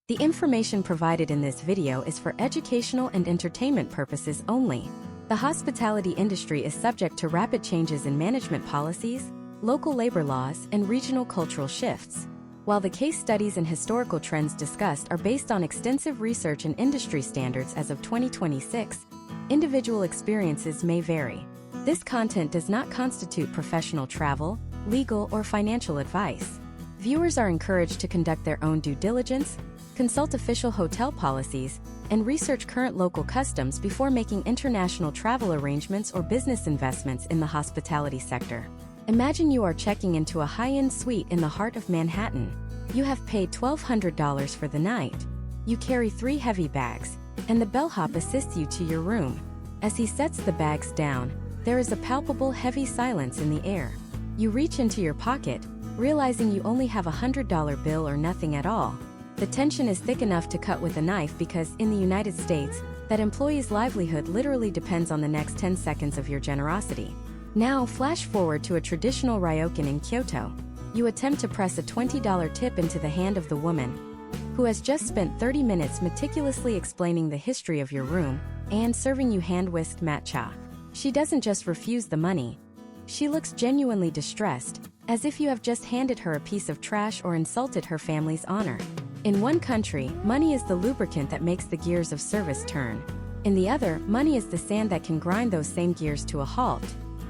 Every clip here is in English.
The information provided in this video is for educational and entertainment purposes only. The hospitality industry is subject to rapid changes in management policies, local labor laws, and regional cultural shifts. While the case studies and historical trends discussed are based on extensive research and industry standards as of 2026, individual experiences may vary. This content does not constitute professional travel, legal, or financial advice. Viewers are encouraged to conduct their own due diligence, consult official hotel policies, and research current local customs before making international travel arrangements or business investments in the hospitality sector. Imagine you are checking into a high-end suite in the heart of Manhattan. You have paid $1,200 for the night. You carry 3 heavy bags, and the bellhop assists you to your room. As he sets the bags down, there is a palpable heavy silence in the air. You reach into your pocket, realizing you only have a $100 bill or nothing at all. The tension is thick enough to cut with a knife because, in the United States, that employee's livelihood literally depends on the next 10 seconds of your generosity. Now, flash forward to a traditional ryokan in Kyoto. You attempt to press a $20 tip into the hand of the woman, who has just spent 30 minutes meticulously explaining the history of your room and serving you hand-whisked matcha. She doesn't just refuse the money. She looks genuinely distressed, as if you have just handed her a piece of trash or insulted her family's honor. In one country, money is the lubricant that makes the gears of service turn. In the other, money is the sand that can grind those same gears to a halt.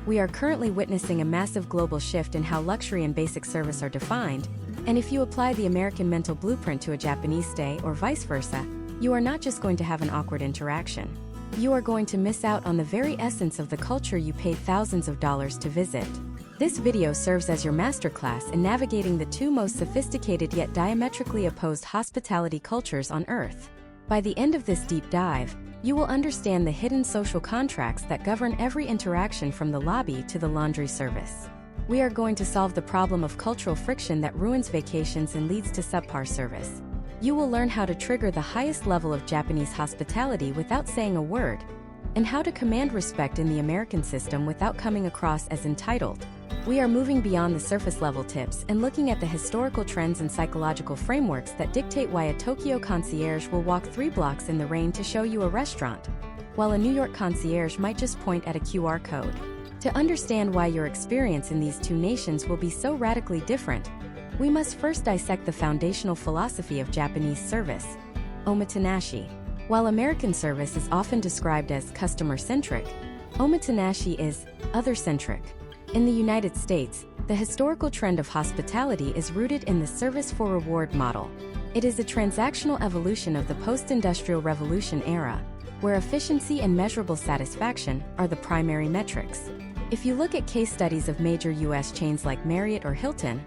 We are currently witnessing a massive global shift in how luxury and basic service are defined, and if you apply the American mental blueprint to a Japanese stay or vice versa, you are not just going to have an awkward interaction. You are going to miss out on the very essence of the culture you paid thousands of dollars to visit. This video serves as your masterclass in navigating the 2 most sophisticated yet diametrically opposed hospitality cultures on Earth. By the end of this deep dive, you will understand the hidden social contracts that govern every interaction from the lobby to the laundry service. We are going to solve the problem of cultural friction that ruins vacations and leads to subpar service. You will learn how to trigger the highest level of Japanese hospitality without saying a word, and how to command respect in the American system without coming across as entitled. We are moving beyond the surface-level tips and looking at the historical trends and psychological frameworks that dictate why a Tokyo concierge will walk 3 blocks in the rain to show you a restaurant, while a New York concierge might just point at a QR code. To understand why your experience in these 2 nations will be so radically different, we must first dissect the foundational philosophy of Japanese service, omotenashi. While American service is often described as customer-centric, omotenashi is other-centric. In the United States, the historical trend of hospitality is rooted in the service-for-reward model. It is a transactional evolution of the post-industrial revolution era, where efficiency and measurable satisfaction are the primary metrics. If you look at case studies of major U.S. chains like Marriott or Hilton,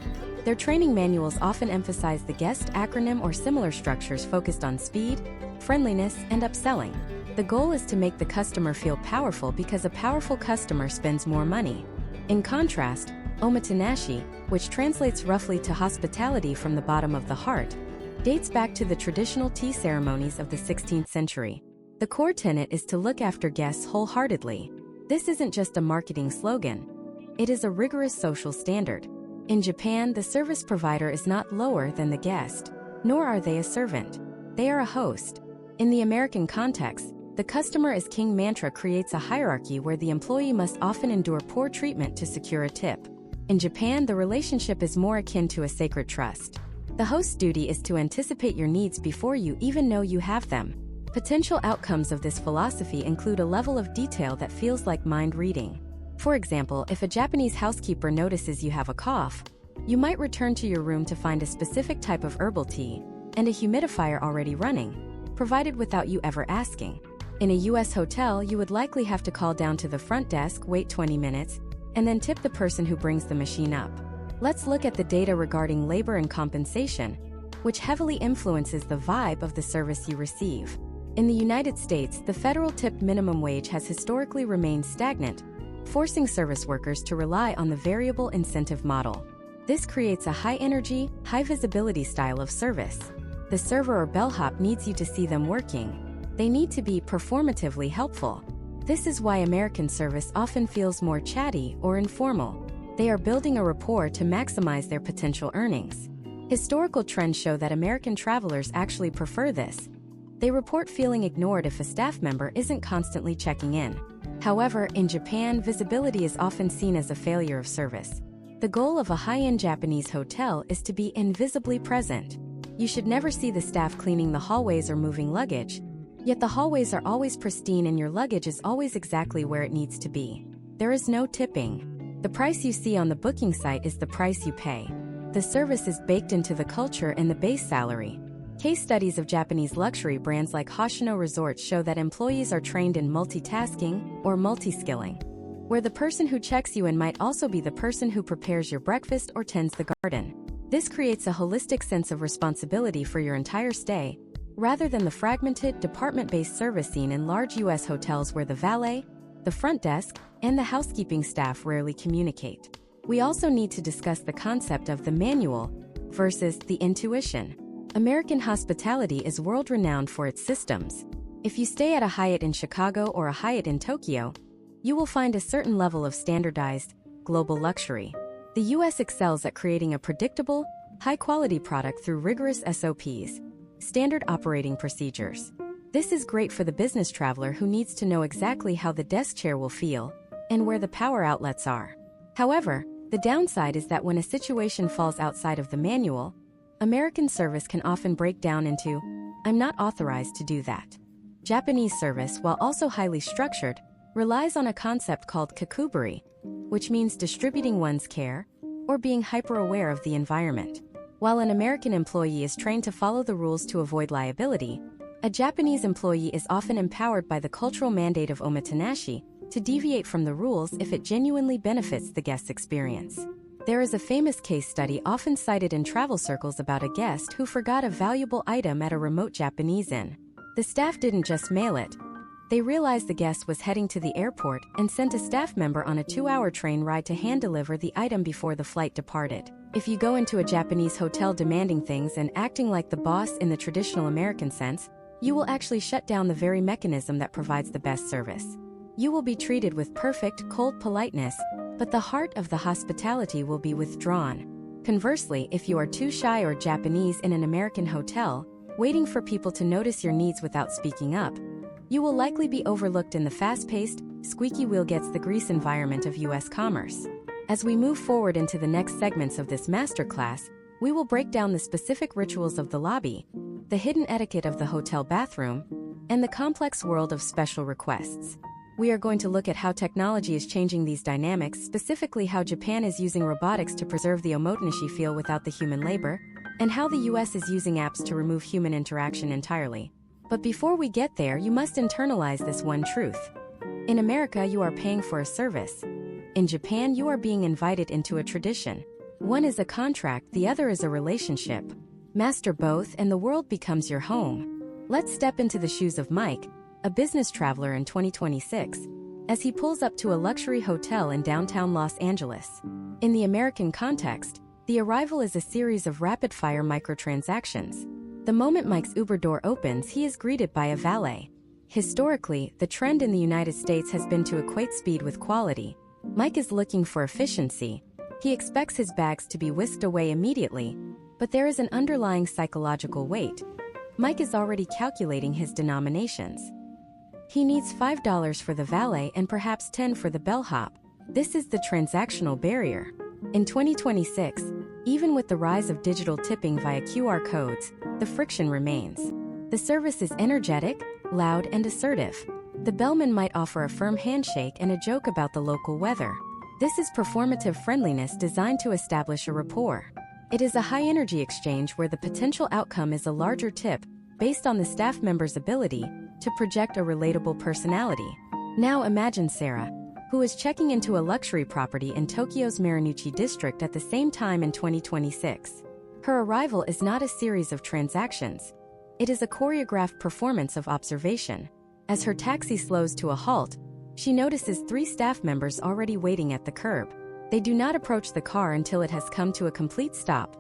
their training manuals often emphasize the guest acronym or similar structures focused on speed, friendliness, and upselling. The goal is to make the customer feel powerful because a powerful customer spends more money. In contrast, omotenashi, which translates roughly to hospitality from the bottom of the heart, dates back to the traditional tea ceremonies of the 16th century. The core tenet is to look after guests wholeheartedly. This isn't just a marketing slogan. It is a rigorous social standard. In Japan, the service provider is not lower than the guest, nor are they a servant. They are a host. In the American context, the customer is king mantra creates a hierarchy where the employee must often endure poor treatment to secure a tip. In Japan, the relationship is more akin to a sacred trust. The host's duty is to anticipate your needs before you even know you have them. Potential outcomes of this philosophy include a level of detail that feels like mind reading. For example, if a Japanese housekeeper notices you have a cough, you might return to your room to find a specific type of herbal tea and a humidifier already running, provided without you ever asking. In a U.S. hotel, you would likely have to call down to the front desk, wait 20 minutes, and then tip the person who brings the machine up. Let's look at the data regarding labor and compensation, which heavily influences the vibe of the service you receive. In the United States, the federal tipped minimum wage has historically remained stagnant, forcing service workers to rely on the variable incentive model. This creates a high-energy, high-visibility style of service. The server or bellhop needs you to see them working. They need to be performatively helpful. This is why American service often feels more chatty or informal. They are building a rapport to maximize their potential earnings. Historical trends show that American travelers actually prefer this. They report feeling ignored if a staff member isn't constantly checking in. However, in Japan, visibility is often seen as a failure of service. The goal of a high-end Japanese hotel is to be invisibly present. You should never see the staff cleaning the hallways or moving luggage. Yet the hallways are always pristine and your luggage is always exactly where it needs to be. There is no tipping. The price you see on the booking site is the price you pay. The service is baked into the culture and the base salary. Case studies of Japanese luxury brands like Hoshino Resorts show that employees are trained in multitasking or multi-skilling, where the person who checks you in might also be the person who prepares your breakfast or tends the garden. This creates a holistic sense of responsibility for your entire stay, rather than the fragmented, department-based service seen in large U.S. hotels where the valet, the front desk, and the housekeeping staff rarely communicate. We also need to discuss the concept of the manual versus the intuition. American hospitality is world-renowned for its systems. If you stay at a Hyatt in Chicago or a Hyatt in Tokyo, you will find a certain level of standardized, global luxury. The U.S. excels at creating a predictable, high-quality product through rigorous SOPs, standard operating procedures. This is great for the business traveler who needs to know exactly how the desk chair will feel and where the power outlets are. However, the downside is that when a situation falls outside of the manual, American service can often break down into, "I'm not authorized to do that." Japanese service, while also highly structured, relies on a concept called kakubari, which means distributing one's care or being hyper-aware of the environment. While an American employee is trained to follow the rules to avoid liability, a Japanese employee is often empowered by the cultural mandate of omotenashi to deviate from the rules if it genuinely benefits the guest's experience. There is a famous case study often cited in travel circles about a guest who forgot a valuable item at a remote Japanese inn. The staff didn't just mail it. They realized the guest was heading to the airport and sent a staff member on a 2-hour train ride to hand-deliver the item before the flight departed. If you go into a Japanese hotel demanding things and acting like the boss in the traditional American sense, you will actually shut down the very mechanism that provides the best service. You will be treated with perfect, cold politeness, but the heart of the hospitality will be withdrawn. Conversely, if you are too shy or Japanese in an American hotel, waiting for people to notice your needs without speaking up, you will likely be overlooked in the fast-paced, squeaky wheel gets the grease environment of U.S. commerce. As we move forward into the next segments of this masterclass, we will break down the specific rituals of the lobby, the hidden etiquette of the hotel bathroom, and the complex world of special requests. We are going to look at how technology is changing these dynamics, specifically how Japan is using robotics to preserve the omotenashi feel without the human labor, and how the U.S. is using apps to remove human interaction entirely. But before we get there, you must internalize this one truth. In America, you are paying for a service. In Japan, you are being invited into a tradition. One is a contract, the other is a relationship. Master both and the world becomes your home. Let's step into the shoes of Mike, a business traveler in 2026, as he pulls up to a luxury hotel in downtown Los Angeles. In the American context, the arrival is a series of rapid-fire microtransactions. The moment Mike's Uber door opens, he is greeted by a valet. Historically, the trend in the United States has been to equate speed with quality. Mike is looking for efficiency. He expects his bags to be whisked away immediately, but there is an underlying psychological weight. Mike is already calculating his denominations. He needs $5 for the valet and perhaps $10 for the bellhop. This is the transactional barrier. In 2026, even with the rise of digital tipping via QR codes, the friction remains. The service is energetic, loud, and assertive. The bellman might offer a firm handshake and a joke about the local weather. This is performative friendliness designed to establish a rapport. It is a high-energy exchange where the potential outcome is a larger tip based on the staff member's ability to project a relatable personality. Now imagine Sarah, who is checking into a luxury property in Tokyo's Marunouchi district at the same time in 2026. Her arrival is not a series of transactions. It is a choreographed performance of observation. As her taxi slows to a halt, she notices 3 staff members already waiting at the curb. They do not approach the car until it has come to a complete stop.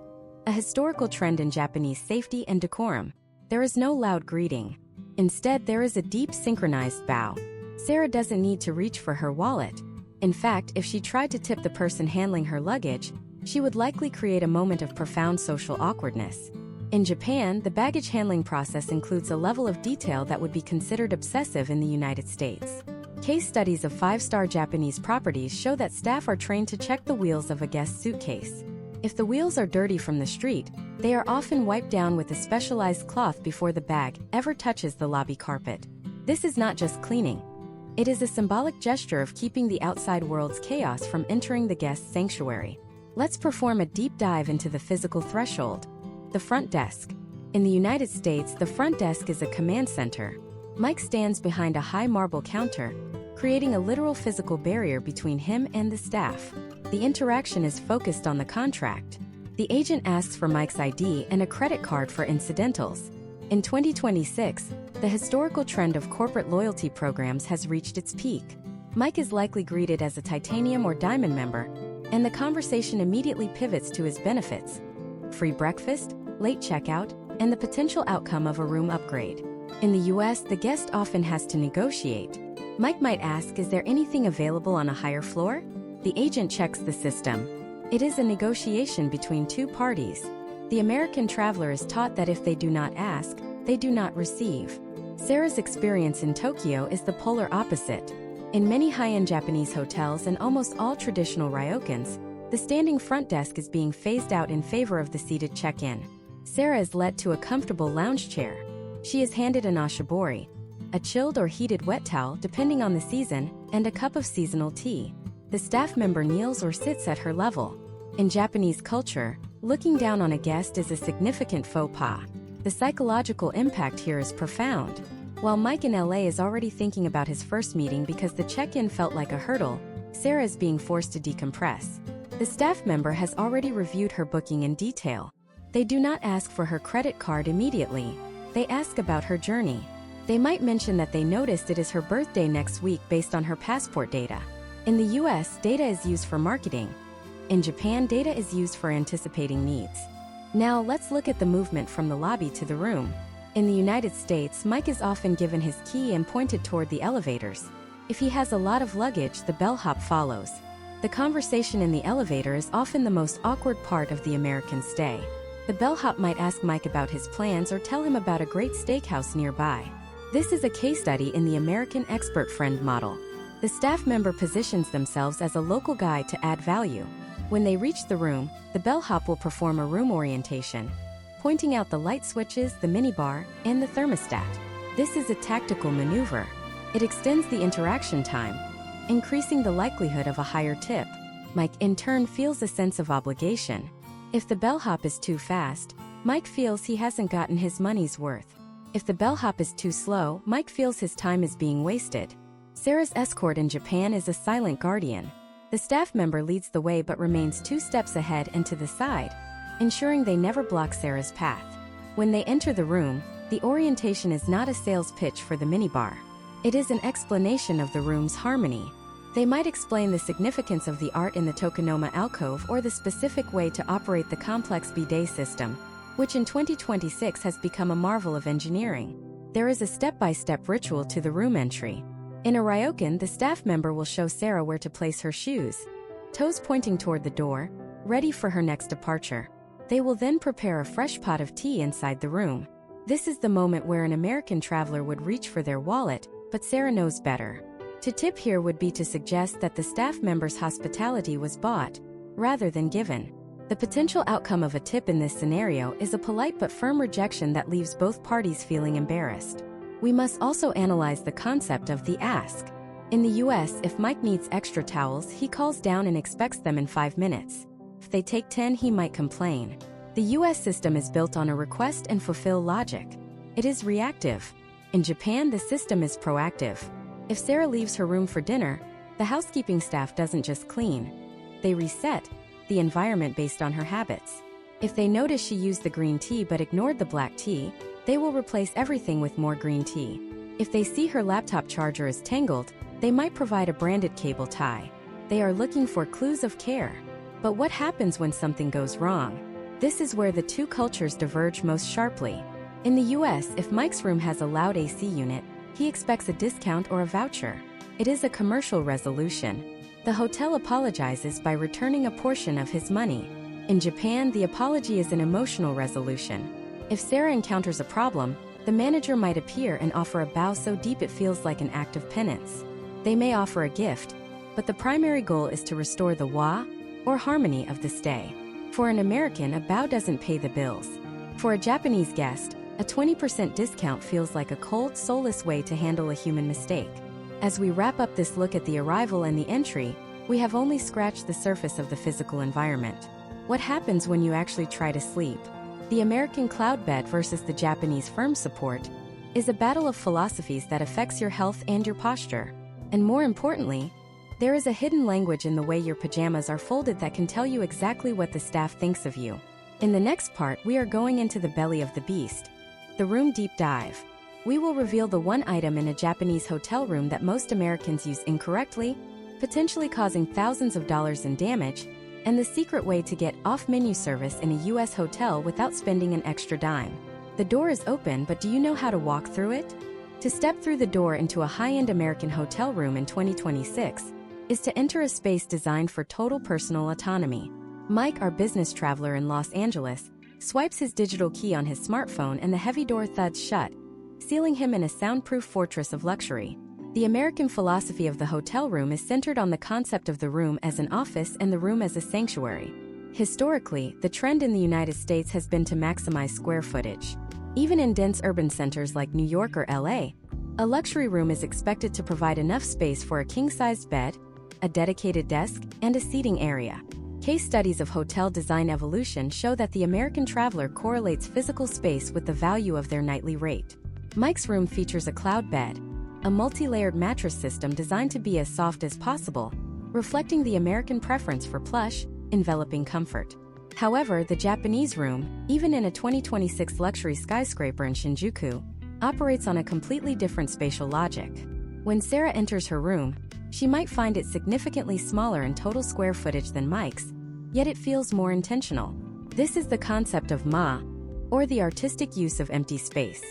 A historical trend in Japanese safety and decorum. There is no loud greeting. Instead, there is a deep synchronized bow. Sarah doesn't need to reach for her wallet. In fact, if she tried to tip the person handling her luggage, She would likely create a moment of profound social awkwardness. In Japan, the baggage handling process includes a level of detail that would be considered obsessive in the United States. Case studies of 5-star Japanese properties show that staff are trained to check the wheels of a guest's suitcase. If the wheels are dirty from the street, they are often wiped down with a specialized cloth before the bag ever touches the lobby carpet. This is not just cleaning. It is a symbolic gesture of keeping the outside world's chaos from entering the guest's sanctuary. Let's perform a deep dive into the physical threshold. The front desk. In the United States, the front desk is a command center. Mike stands behind a high marble counter, creating a literal physical barrier between him and the staff. The interaction is focused on the contract. The agent asks for Mike's ID and a credit card for incidentals. In 2026, the historical trend of corporate loyalty programs has reached its peak. Mike is likely greeted as a titanium or diamond member, and the conversation immediately pivots to his benefits: free breakfast, late checkout, and the potential outcome of a room upgrade. In the US, the guest often has to negotiate. Mike might ask, "Is there anything available on a higher floor?" The agent checks the system. It is a negotiation between two parties. The American traveler is taught that if they do not ask, they do not receive. Sarah's experience in Tokyo is the polar opposite. In many high-end Japanese hotels and almost all traditional ryokans, the standing front desk is being phased out in favor of the seated check-in. Sarah is led to a comfortable lounge chair. She is handed an ashibori, a chilled or heated wet towel depending on the season, and a cup of seasonal tea. The staff member kneels or sits at her level. In Japanese culture, looking down on a guest is a significant faux pas. The psychological impact here is profound. While Mike in LA is already thinking about his first meeting because the check-in felt like a hurdle, Sarah is being forced to decompress. The staff member has already reviewed her booking in detail. They do not ask for her credit card immediately. They ask about her journey. They might mention that they noticed it is her birthday next week based on her passport data. In the US, data is used for marketing. In Japan, data is used for anticipating needs. Now let's look at the movement from the lobby to the room. In the United States, Mike is often given his key and pointed toward the elevators. If he has a lot of luggage, the bellhop follows. The conversation in the elevator is often the most awkward part of the American stay. The bellhop might ask Mike about his plans or tell him about a great steakhouse nearby. This is a case study in the American expert friend model. The staff member positions themselves as a local guide to add value. When they reach the room, the bellhop will perform a room orientation, pointing out the light switches, the minibar, and the thermostat. This is a tactical maneuver. It extends the interaction time, increasing the likelihood of a higher tip. Mike, in turn, feels a sense of obligation. If the bellhop is too fast, Mike feels he hasn't gotten his money's worth. If the bellhop is too slow, Mike feels his time is being wasted. Sarah's escort in Japan is a silent guardian. The staff member leads the way but remains 2 steps ahead and to the side, ensuring they never block Sarah's path. When they enter the room, the orientation is not a sales pitch for the minibar. It is an explanation of the room's harmony. They might explain the significance of the art in the tokonoma alcove or the specific way to operate the complex bidet system, which in 2026 has become a marvel of engineering. There is a step-by-step ritual to the room entry. In a ryokan, the staff member will show Sarah where to place her shoes, toes pointing toward the door, ready for her next departure. They will then prepare a fresh pot of tea inside the room. This is the moment where an American traveler would reach for their wallet, but Sarah knows better. To tip here would be to suggest that the staff member's hospitality was bought, rather than given. The potential outcome of a tip in this scenario is a polite but firm rejection that leaves both parties feeling embarrassed. We must also analyze the concept of the ask. In the US, if Mike needs extra towels, he calls down and expects them in 5 minutes. If they take 10, he might complain. The US system is built on a request and fulfill logic. It is reactive. In Japan, the system is proactive. If Sarah leaves her room for dinner, the housekeeping staff doesn't just clean. They reset the environment based on her habits. If they notice she used the green tea but ignored the black tea, they will replace everything with more green tea. If they see her laptop charger is tangled, they might provide a branded cable tie. They are looking for clues of care. But what happens when something goes wrong? This is where the two cultures diverge most sharply. In the US, if Mike's room has a loud AC unit, he expects a discount or a voucher. It is a commercial resolution. The hotel apologizes by returning a portion of his money. In Japan, the apology is an emotional resolution. If Sarah encounters a problem, the manager might appear and offer a bow so deep it feels like an act of penance. They may offer a gift, but the primary goal is to restore the wa, or harmony, of the stay. For an American, a bow doesn't pay the bills. For a Japanese guest, a 20% discount feels like a cold, soulless way to handle a human mistake. As we wrap up this look at the arrival and the entry, we have only scratched the surface of the physical environment. What happens when you actually try to sleep? The American cloud bed versus the Japanese firm support is a battle of philosophies that affects your health and your posture. And more importantly, there is a hidden language in the way your pajamas are folded that can tell you exactly what the staff thinks of you. In the next part, we are going into the belly of the beast, the room deep dive. We will reveal the one item in a Japanese hotel room that most Americans use incorrectly, potentially causing thousands of dollars in damage, and the secret way to get off-menu service in a US hotel without spending an extra dime. The door is open, but do you know how to walk through it? To step through the door into a high-end American hotel room in 2026 is to enter a space designed for total personal autonomy. Mike, our business traveler in Los Angeles, swipes his digital key on his smartphone and the heavy door thuds shut, sealing him in a soundproof fortress of luxury. The American philosophy of the hotel room is centered on the concept of the room as an office and the room as a sanctuary. Historically, the trend in the United States has been to maximize square footage. Even in dense urban centers like New York or LA, a luxury room is expected to provide enough space for a king-sized bed, a dedicated desk, and a seating area. Case studies of hotel design evolution show that the American traveler correlates physical space with the value of their nightly rate. Mike's room features a cloud bed, a multi-layered mattress system designed to be as soft as possible, reflecting the American preference for plush, enveloping comfort. However, the Japanese room, even in a 2026 luxury skyscraper in Shinjuku, operates on a completely different spatial logic. When Sarah enters her room, she might find it significantly smaller in total square footage than Mike's, yet it feels more intentional. This is the concept of ma, or the artistic use of empty space.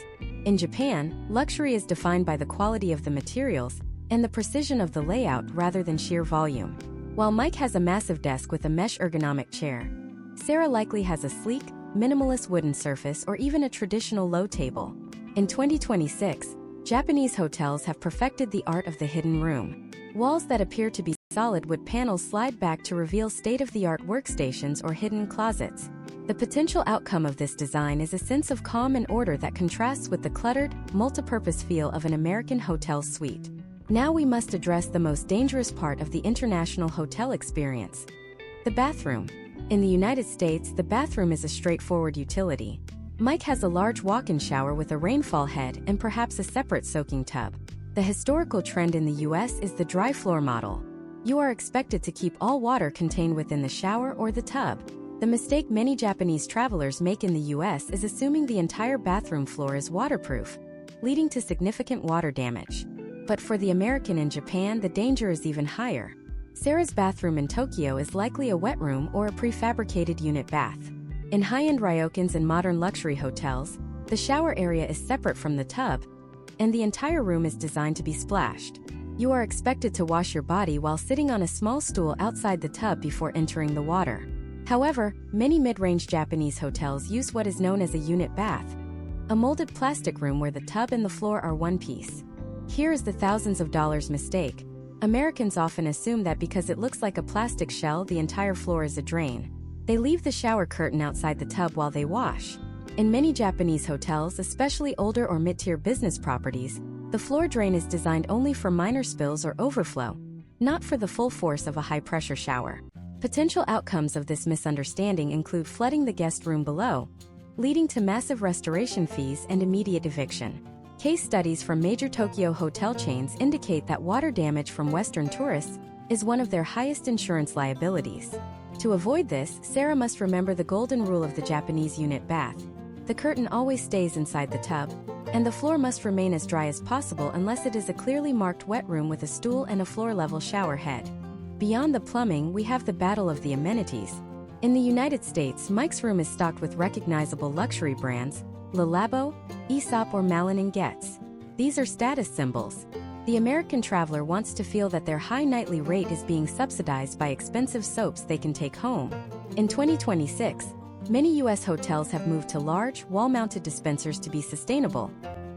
In Japan, luxury is defined by the quality of the materials and the precision of the layout rather than sheer volume. While Mike has a massive desk with a mesh ergonomic chair, Sarah likely has a sleek, minimalist wooden surface or even a traditional low table. In 2026, Japanese hotels have perfected the art of the hidden room. Walls that appear to be solid wood panels slide back to reveal state-of-the-art workstations or hidden closets. The potential outcome of this design is a sense of calm and order that contrasts with the cluttered, multi-purpose feel of an American hotel suite. Now we must address the most dangerous part of the international hotel experience: the bathroom. In the United States, the bathroom is a straightforward utility. Mike has a large walk-in shower with a rainfall head and perhaps a separate soaking tub. The historical trend in the US is the dry floor model. You are expected to keep all water contained within the shower or the tub. The mistake many Japanese travelers make in the US is assuming the entire bathroom floor is waterproof, leading to significant water damage. But for the American in Japan, the danger is even higher. Sarah's bathroom in Tokyo is likely a wet room or a prefabricated unit bath. In high-end ryokans and modern luxury hotels, the shower area is separate from the tub, and the entire room is designed to be splashed. You are expected to wash your body while sitting on a small stool outside the tub before entering the water. However, many mid-range Japanese hotels use what is known as a unit bath, a molded plastic room where the tub and the floor are one piece. Here is the thousands of dollars mistake. Americans often assume that because it looks like a plastic shell, the entire floor is a drain. They leave the shower curtain outside the tub while they wash. In many Japanese hotels, especially older or mid-tier business properties, the floor drain is designed only for minor spills or overflow, not for the full force of a high-pressure shower. Potential outcomes of this misunderstanding include flooding the guest room below, leading to massive restoration fees and immediate eviction. Case studies from major Tokyo hotel chains indicate that water damage from Western tourists is one of their highest insurance liabilities. To avoid this, Sarah must remember the golden rule of the Japanese unit bath. The curtain always stays inside the tub, and the floor must remain as dry as possible unless it is a clearly marked wet room with a stool and a floor-level shower head. Beyond the plumbing, we have the battle of the amenities. In the United States, Mike's room is stocked with recognizable luxury brands: Le Labo, Aesop, or Malin & Getz. These are status symbols. The American traveler wants to feel that their high nightly rate is being subsidized by expensive soaps they can take home, In 2026, many U.S. hotels have moved to large, wall-mounted dispensers to be sustainable,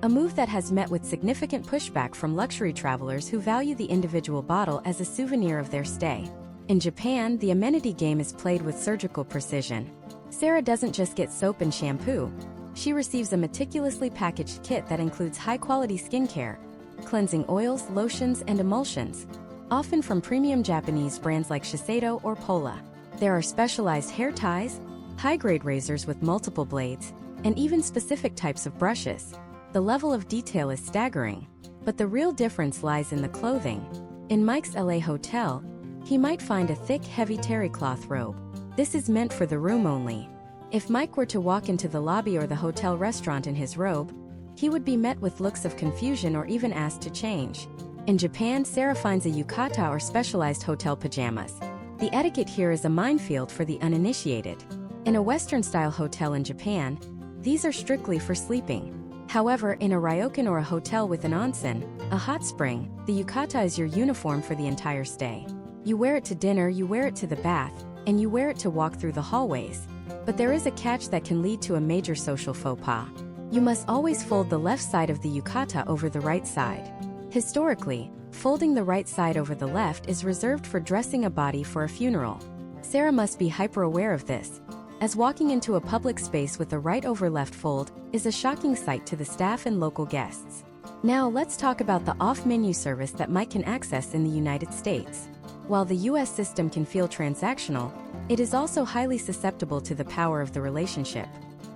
a move that has met with significant pushback from luxury travelers who value the individual bottle as a souvenir of their stay. In Japan, the amenity game is played with surgical precision. Sarah doesn't just get soap and shampoo. She receives a meticulously packaged kit that includes high-quality skincare, cleansing oils, lotions, and emulsions, often from premium Japanese brands like Shiseido or Pola. There are specialized hair ties, high-grade razors with multiple blades, and even specific types of brushes. The level of detail is staggering, but the real difference lies in the clothing. In Mike's LA hotel, he might find a thick, heavy terry cloth robe. This is meant for the room only. If Mike were to walk into the lobby or the hotel restaurant in his robe, he would be met with looks of confusion or even asked to change. In Japan, Sarah finds a yukata or specialized hotel pajamas. The etiquette here is a minefield for the uninitiated. In a Western-style hotel in Japan, these are strictly for sleeping. However, in a ryokan or a hotel with an onsen, a hot spring, the yukata is your uniform for the entire stay. You wear it to dinner, you wear it to the bath, and you wear it to walk through the hallways. But there is a catch that can lead to a major social faux pas. You must always fold the left side of the yukata over the right side. Historically, folding the right side over the left is reserved for dressing a body for a funeral. Sarah must be hyper-aware of this, as walking into a public space with a right over left fold is a shocking sight to the staff and local guests. Now let's talk about the off-menu service that Mike can access in the United States. While the US system can feel transactional, it is also highly susceptible to the power of the relationship.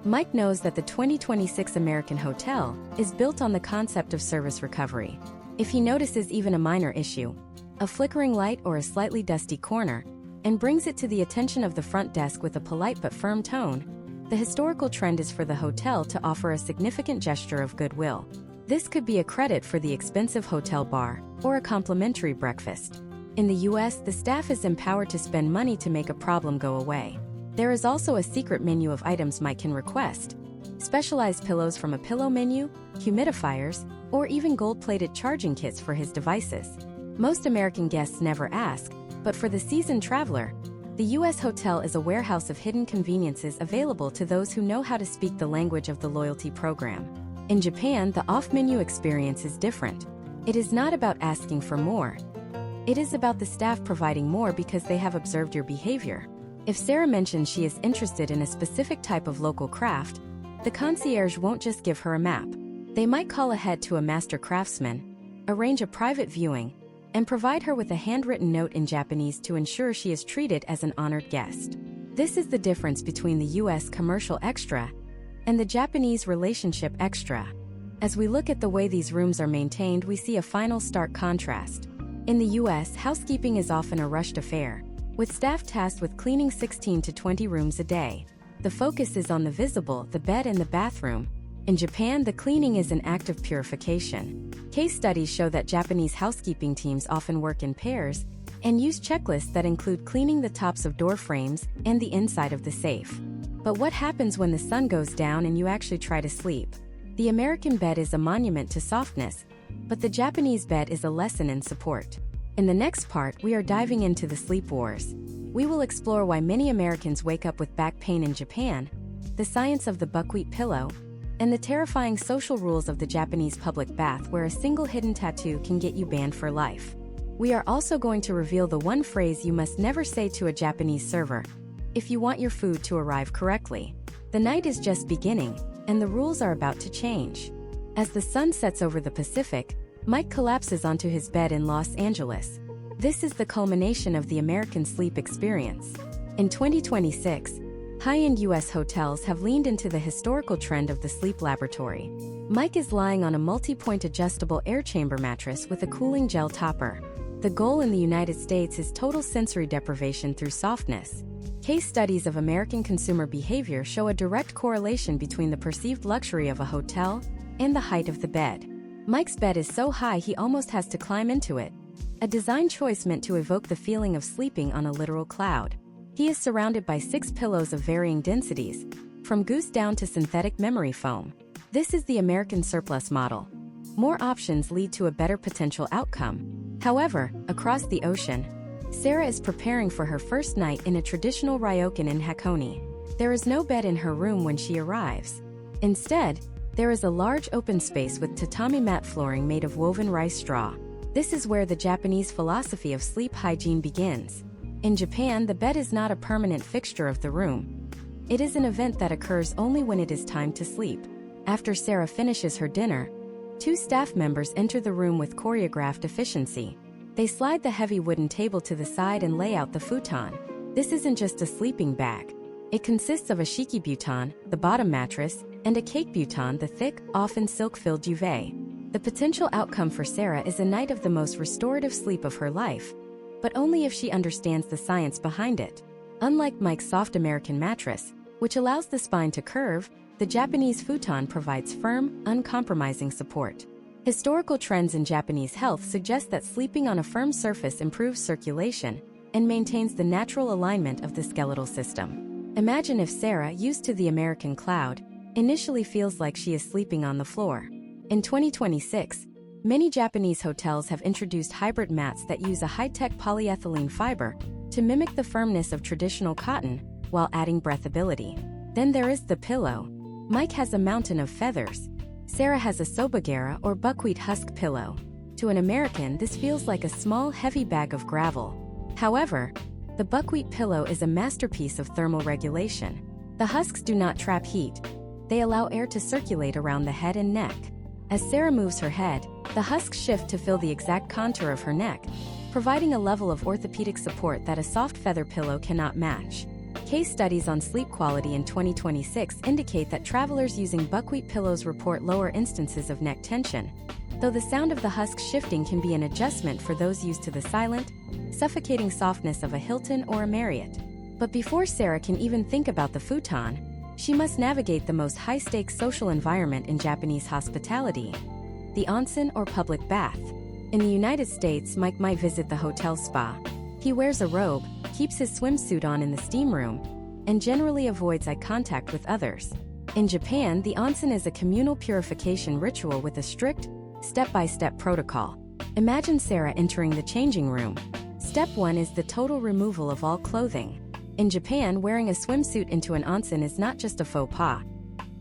Mike knows that the 2026 American hotel is built on the concept of service recovery. If he notices even a minor issue, a flickering light or a slightly dusty corner, and brings it to the attention of the front desk with a polite but firm tone, the historical trend is for the hotel to offer a significant gesture of goodwill. This could be a credit for the expensive hotel bar, or a complimentary breakfast. In the US, the staff is empowered to spend money to make a problem go away. There is also a secret menu of items Mike can request. Specialized pillows from a pillow menu, humidifiers, or even gold-plated charging kits for his devices. Most American guests never ask, but for the seasoned traveler, the US hotel is a warehouse of hidden conveniences available to those who know how to speak the language of the loyalty program. In Japan, the off-menu experience is different. It is not about asking for more. It is about the staff providing more because they have observed your behavior. If Sarah mentions she is interested in a specific type of local craft, the concierge won't just give her a map. They might call ahead to a master craftsman, arrange a private viewing, and provide her with a handwritten note in Japanese to ensure she is treated as an honored guest. This is the difference between the US commercial extra and the Japanese relationship extra. As we look at the way these rooms are maintained, we see a final stark contrast. In the US, housekeeping is often a rushed affair, with staff tasked with cleaning 16 to 20 rooms a day. The focus is on the visible, the bed and the bathroom. In Japan, the cleaning is an act of purification. Case studies show that Japanese housekeeping teams often work in pairs and use checklists that include cleaning the tops of door frames and the inside of the safe. But what happens when the sun goes down and you actually try to sleep? The American bed is a monument to softness, but the Japanese bed is a lesson in support. In the next part, we are diving into the sleep wars. We will explore why many Americans wake up with back pain in Japan, the science of the buckwheat pillow, and the terrifying social rules of the Japanese public bath where a single hidden tattoo can get you banned for life. We are also going to reveal the one phrase you must never say to a Japanese server if you want your food to arrive correctly. The night is just beginning, and the rules are about to change. As the sun sets over the Pacific, Mike collapses onto his bed in Los Angeles. This is the culmination of the American sleep experience. In 2026, high-end US hotels have leaned into the historical trend of the sleep laboratory. Mike is lying on a multi-point adjustable air chamber mattress with a cooling gel topper. The goal in the United States is total sensory deprivation through softness. Case studies of American consumer behavior show a direct correlation between the perceived luxury of a hotel and the height of the bed. Mike's bed is so high he almost has to climb into it, a design choice meant to evoke the feeling of sleeping on a literal cloud. He is surrounded by 6 pillows of varying densities, from goose down to synthetic memory foam. This is the American surplus model. More options lead to a better potential outcome. However, across the ocean, Sarah is preparing for her first night in a traditional ryokan in Hakone. There is no bed in her room when she arrives. Instead, there is a large open space with tatami mat flooring made of woven rice straw. This is where the Japanese philosophy of sleep hygiene begins. In Japan, the bed is not a permanent fixture of the room. It is an event that occurs only when it is time to sleep. After Sarah finishes her dinner, 2 staff members enter the room with choreographed efficiency. They slide the heavy wooden table to the side and lay out the futon. This isn't just a sleeping bag. It consists of a shiki futon, the bottom mattress, and a cake futon, the thick, often silk-filled duvet. The potential outcome for Sarah is a night of the most restorative sleep of her life, but only if she understands the science behind it. Unlike Mike's soft American mattress, which allows the spine to curve, the Japanese futon provides firm, uncompromising support. Historical trends in Japanese health suggest that sleeping on a firm surface improves circulation and maintains the natural alignment of the skeletal system. Imagine if Sarah, used to the American cloud, initially feels like she is sleeping on the floor. In 2026, many Japanese hotels have introduced hybrid mats that use a high-tech polyethylene fiber to mimic the firmness of traditional cotton while adding breathability. Then there is the pillow. Mike has a mountain of feathers. Sarah has a sobagara or buckwheat husk pillow. To an American, this feels like a small, heavy bag of gravel. However, the buckwheat pillow is a masterpiece of thermal regulation. The husks do not trap heat. They allow air to circulate around the head and neck. As Sarah moves her head, the husks shift to fill the exact contour of her neck, providing a level of orthopedic support that a soft feather pillow cannot match. Case studies on sleep quality in 2026 indicate that travelers using buckwheat pillows report lower instances of neck tension, though the sound of the husk shifting can be an adjustment for those used to the silent, suffocating softness of a Hilton or a Marriott. But before Sarah can even think about the futon, she must navigate the most high-stakes social environment in Japanese hospitality, the onsen or public bath. In the United States, Mike might visit the hotel spa. He wears a robe, keeps his swimsuit on in the steam room, and generally avoids eye contact with others. In Japan, the onsen is a communal purification ritual with a strict, step-by-step protocol. Imagine Sarah entering the changing room. Step 1 is the total removal of all clothing. In Japan, wearing a swimsuit into an onsen is not just a faux pas.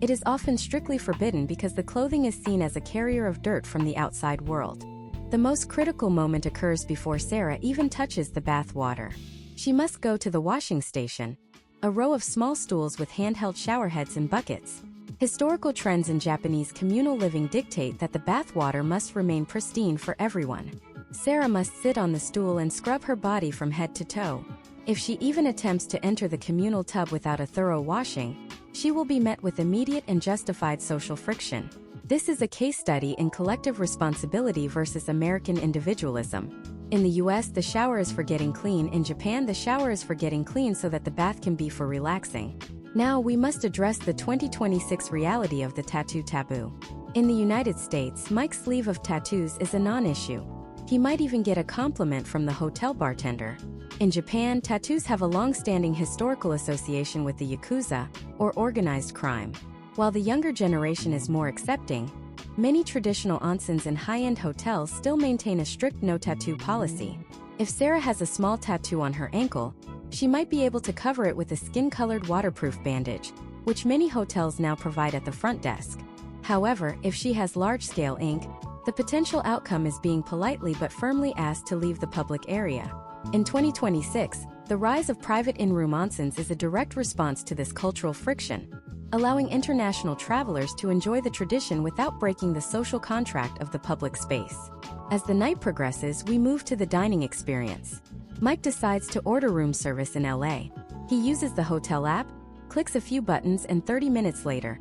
It is often strictly forbidden because the clothing is seen as a carrier of dirt from the outside world. The most critical moment occurs before Sarah even touches the bath water. She must go to the washing station, a row of small stools with handheld shower heads and buckets. Historical trends in Japanese communal living dictate that the bath water must remain pristine for everyone. Sarah must sit on the stool and scrub her body from head to toe. If she even attempts to enter the communal tub without a thorough washing, she will be met with immediate and justified social friction. This is a case study in collective responsibility versus American individualism. In the US, the shower is for getting clean. In Japan, the shower is for getting clean so that the bath can be for relaxing. Now, we must address the 2026 reality of the tattoo taboo. In the United States, Mike's sleeve of tattoos is a non-issue. He might even get a compliment from the hotel bartender. In Japan, tattoos have a long-standing historical association with the Yakuza, or organized crime. While the younger generation is more accepting, many traditional onsens and high-end hotels still maintain a strict no-tattoo policy. If Sarah has a small tattoo on her ankle, she might be able to cover it with a skin-colored waterproof bandage, which many hotels now provide at the front desk. However, if she has large-scale ink, the potential outcome is being politely but firmly asked to leave the public area. In 2026, the rise of private in-room onsens is a direct response to this cultural friction, allowing international travelers to enjoy the tradition without breaking the social contract of the public space. As the night progresses, we move to the dining experience. Mike decides to order room service in LA. He uses the hotel app, clicks a few buttons, and 30 minutes later,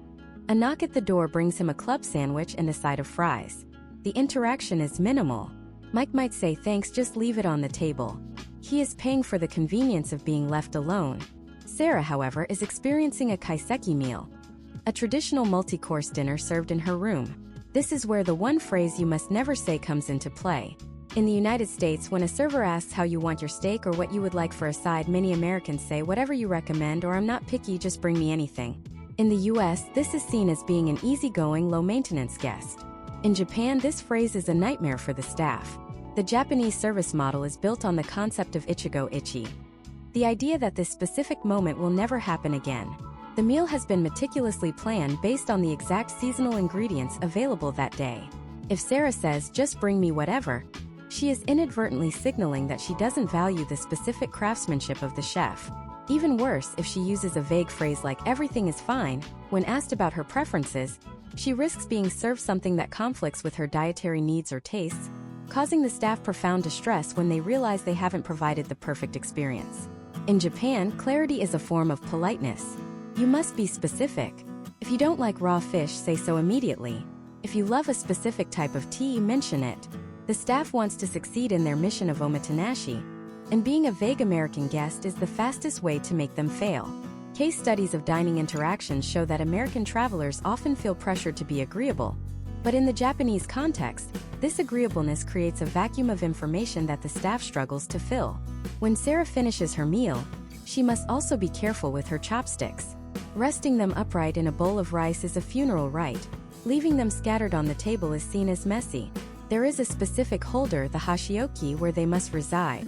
a knock at the door brings him a club sandwich and a side of fries. The interaction is minimal. Mike might say thanks, just leave it on the table. He is paying for the convenience of being left alone. Sarah, however, is experiencing a kaiseki meal, a traditional multi-course dinner served in her room. This is where the one phrase you must never say comes into play. In the United States, when a server asks how you want your steak or what you would like for a side, many Americans say whatever you recommend, or I'm not picky, just bring me anything. In the US, this is seen as being an easygoing, low-maintenance guest. In Japan, this phrase is a nightmare for the staff. The Japanese service model is built on the concept of ichigo ichi, the idea that this specific moment will never happen again. The meal has been meticulously planned based on the exact seasonal ingredients available that day. If Sarah says, "Just bring me whatever," she is inadvertently signaling that she doesn't value the specific craftsmanship of the chef. Even worse, if she uses a vague phrase like "everything is fine" when asked about her preferences, she risks being served something that conflicts with her dietary needs or tastes, causing the staff profound distress when they realize they haven't provided the perfect experience. In Japan, clarity is a form of politeness. You must be specific. If you don't like raw fish, say so immediately. If you love a specific type of tea, mention it. The staff wants to succeed in their mission of omotenashi, and being a vague American guest is the fastest way to make them fail. Case studies of dining interactions show that American travelers often feel pressured to be agreeable, but in the Japanese context, this agreeableness creates a vacuum of information that the staff struggles to fill. When Sarah finishes her meal, she must also be careful with her chopsticks. Resting them upright in a bowl of rice is a funeral rite. Leaving them scattered on the table is seen as messy. There is a specific holder, the hashioki, where they must reside.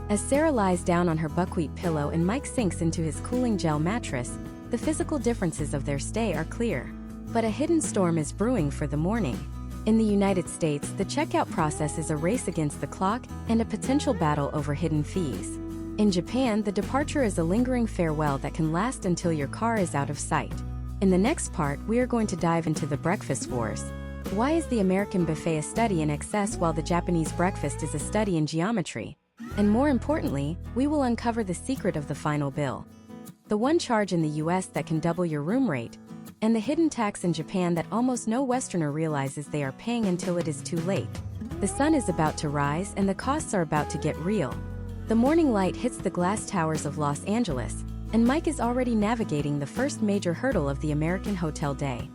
As Sarah lies down on her buckwheat pillow and Mike sinks into his cooling gel mattress, the physical differences of their stay are clear. But a hidden storm is brewing for the morning. In the United States, the checkout process is a race against the clock and a potential battle over hidden fees. In Japan, the departure is a lingering farewell that can last until your car is out of sight. In the next part, we are going to dive into the breakfast wars. Why is the American buffet a study in excess while the Japanese breakfast is a study in geometry? And more importantly, we will uncover the secret of the final bill. The one charge in the US that can double your room rate, and the hidden tax in Japan that almost no Westerner realizes they are paying until it is too late. The sun is about to rise and the costs are about to get real. The morning light hits the glass towers of Los Angeles, and Mike is already navigating the first major hurdle of the American hotel day: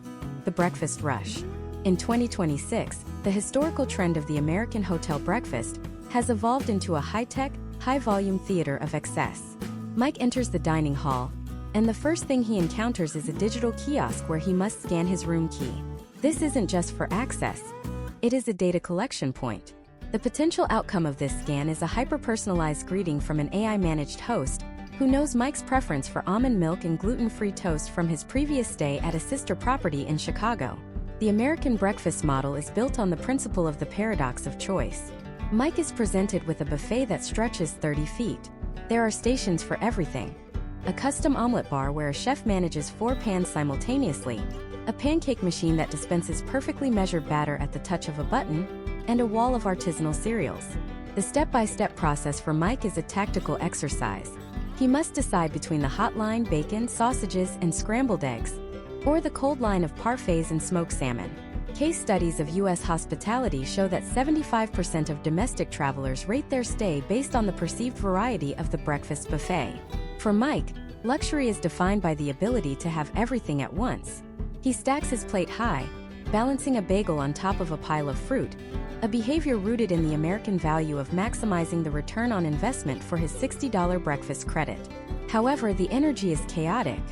the breakfast rush. In 2026, the historical trend of the American hotel breakfast has evolved into a high-tech, high-volume theater of excess. Mike enters the dining hall, and the first thing he encounters is a digital kiosk where he must scan his room key. This isn't just for access. It is a data collection point. The potential outcome of this scan is a hyper-personalized greeting from an AI-managed host who knows Mike's preference for almond milk and gluten-free toast from his previous stay at a sister property in Chicago. The American breakfast model is built on the principle of the paradox of choice. Mike is presented with a buffet that stretches 30 feet. There are stations for everything: a custom omelet bar where a chef manages 4 pans simultaneously, a pancake machine that dispenses perfectly measured batter at the touch of a button, and a wall of artisanal cereals. The step-by-step process for Mike is a tactical exercise. He must decide between the hot line, bacon, sausages, and scrambled eggs, or the cold line of parfaits and smoked salmon. Case studies of U.S. hospitality show that 75% of domestic travelers rate their stay based on the perceived variety of the breakfast buffet. For Mike, luxury is defined by the ability to have everything at once. He stacks his plate high, balancing a bagel on top of a pile of fruit, a behavior rooted in the American value of maximizing the return on investment for his $60 breakfast credit. However, the energy is chaotic.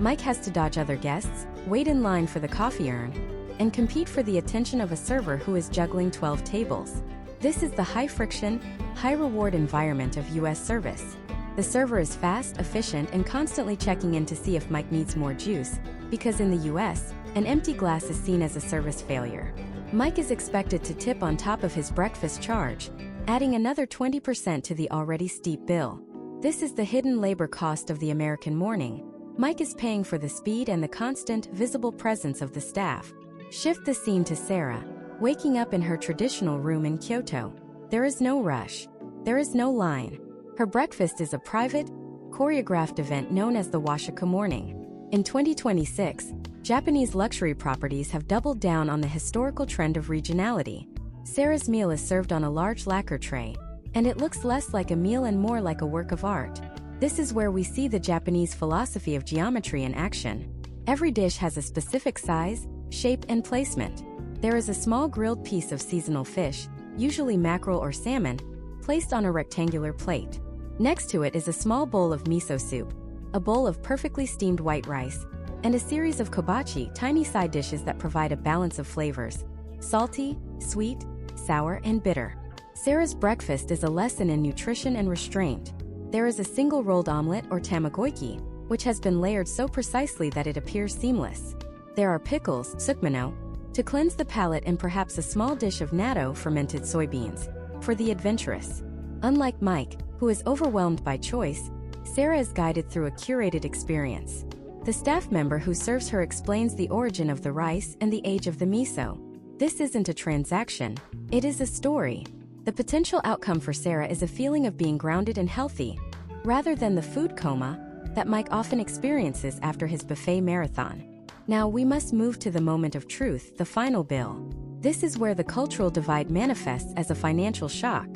Mike has to dodge other guests, wait in line for the coffee urn, and compete for the attention of a server who is juggling 12 tables. This is the high-friction, high-reward environment of U.S. service. The server is fast, efficient, and constantly checking in to see if Mike needs more juice, because in the U.S., an empty glass is seen as a service failure. Mike is expected to tip on top of his breakfast charge, adding another 20% to the already steep bill. This is the hidden labor cost of the American morning. Mike is paying for the speed and the constant, visible presence of the staff. Shift the scene to Sarah, waking up in her traditional room in Kyoto. There is no rush. There is no line. Her breakfast is a private, choreographed event known as the Washika morning. In 2026, Japanese luxury properties have doubled down on the historical trend of regionality. Sarah's meal is served on a large lacquer tray, and it looks less like a meal and more like a work of art. This is where we see the Japanese philosophy of geometry in action. Every dish has a specific size, shape, and placement. There is a small grilled piece of seasonal fish, usually mackerel or salmon, placed on a rectangular plate. Next to it is a small bowl of miso soup, a bowl of perfectly steamed white rice, and a series of kobachi, tiny side dishes that provide a balance of flavors: salty, sweet, sour, and bitter. Sarah's breakfast is a lesson in nutrition and restraint. There is a single rolled omelet or tamagoyaki, which has been layered so precisely that it appears seamless. There are pickles, sukmano, to cleanse the palate, and perhaps a small dish of natto, fermented soybeans, for the adventurous. Unlike Mike, who is overwhelmed by choice, Sarah is guided through a curated experience. The staff member who serves her explains the origin of the rice and the age of the miso. This isn't a transaction, it is a story. The potential outcome for Sarah is a feeling of being grounded and healthy, rather than the food coma that Mike often experiences after his buffet marathon. Now we must move to the moment of truth, the final bill. This is where the cultural divide manifests as a financial shock.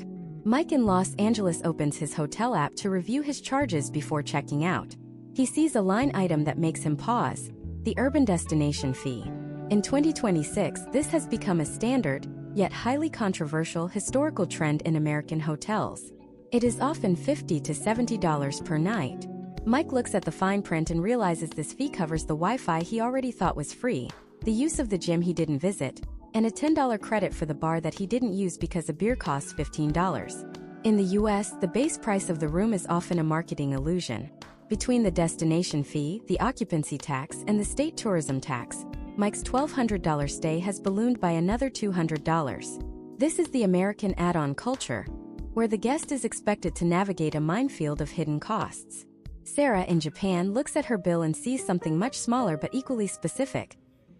Mike in Los Angeles opens his hotel app to review his charges before checking out. He sees a line item that makes him pause: the urban destination fee. In 2026, this has become a standard, yet highly controversial historical trend in American hotels. It is often $50 to $70 per night. Mike looks at the fine print and realizes this fee covers the Wi-Fi he already thought was free, the use of the gym he didn't visit, and a $10 credit for the bar that he didn't use because a beer costs $15. In the US, the base price of the room is often a marketing illusion. Between the destination fee, the occupancy tax, and the state tourism tax, Mike's $1,200 stay has ballooned by another $200. This is the American add-on culture, where the guest is expected to navigate a minefield of hidden costs. Sarah in Japan looks at her bill and sees something much smaller but equally specific: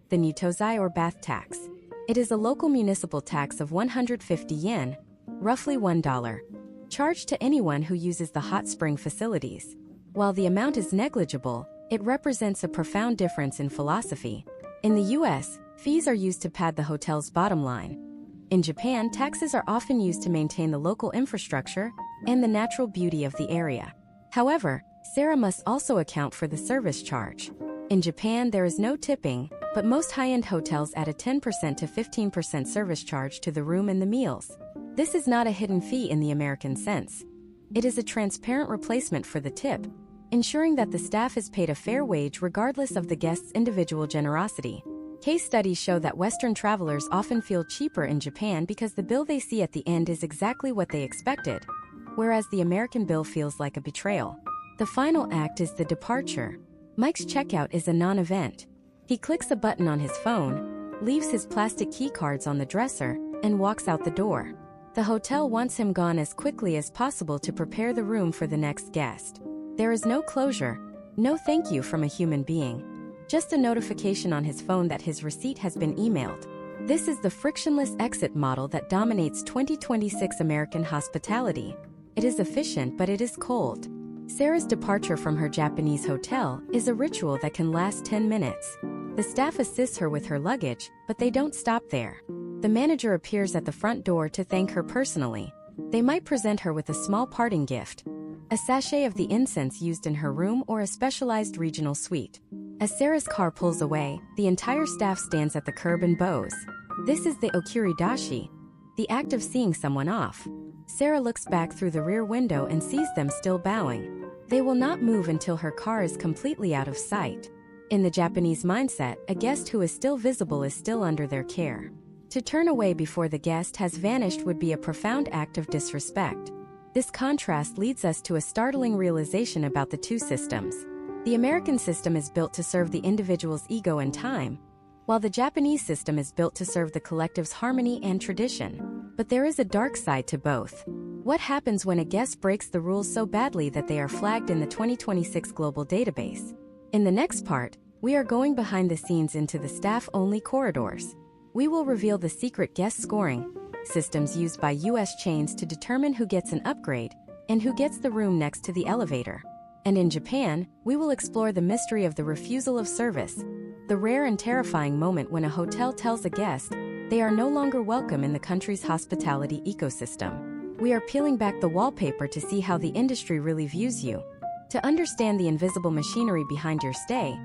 the nyutozai or bath tax. It is a local municipal tax of 150 yen, roughly $1, charged to anyone who uses the hot spring facilities. While the amount is negligible, it represents a profound difference in philosophy. In the US, fees are used to pad the hotel's bottom line. In Japan, taxes are often used to maintain the local infrastructure and the natural beauty of the area. However, Sarah must also account for the service charge. In Japan, there is no tipping, but most high-end hotels add a 10% to 15% service charge to the room and the meals. This is not a hidden fee in the American sense. It is a transparent replacement for the tip, ensuring that the staff is paid a fair wage regardless of the guest's individual generosity. Case studies show that Western travelers often feel cheaper in Japan because the bill they see at the end is exactly what they expected, whereas the American bill feels like a betrayal. The final act is the departure. Mike's checkout is a non-event. He clicks a button on his phone, leaves his plastic key cards on the dresser, and walks out the door. The hotel wants him gone as quickly as possible to prepare the room for the next guest. There is no closure, no thank you from a human being. Just a notification on his phone that his receipt has been emailed. This is the frictionless exit model that dominates 2026 American hospitality. It is efficient, but it is cold. Sarah's departure from her Japanese hotel is a ritual that can last 10 minutes. The staff assists her with her luggage, but they don't stop there. The manager appears at the front door to thank her personally. They might present her with a small parting gift: a sachet of the incense used in her room or a specialized regional suite. As Sarah's car pulls away, the entire staff stands at the curb and bows. This is the okuridashi, the act of seeing someone off. Sarah looks back through the rear window and sees them still bowing. They will not move until her car is completely out of sight. In the Japanese mindset, a guest who is still visible is still under their care. To turn away before the guest has vanished would be a profound act of disrespect. This contrast leads us to a startling realization about the two systems. The American system is built to serve the individual's ego and time, while the Japanese system is built to serve the collective's harmony and tradition. But there is a dark side to both. What happens when a guest breaks the rules so badly that they are flagged in the 2026 global database? In the next part, we are going behind the scenes into the staff-only corridors. We will reveal the secret guest scoring systems used by US chains to determine who gets an upgrade and who gets the room next to the elevator. And in Japan, we will explore the mystery of the refusal of service, the rare and terrifying moment when a hotel tells a guest they are no longer welcome in the country's hospitality ecosystem. We are peeling back the wallpaper to see how the industry really views you. To understand the invisible machinery behind your stay,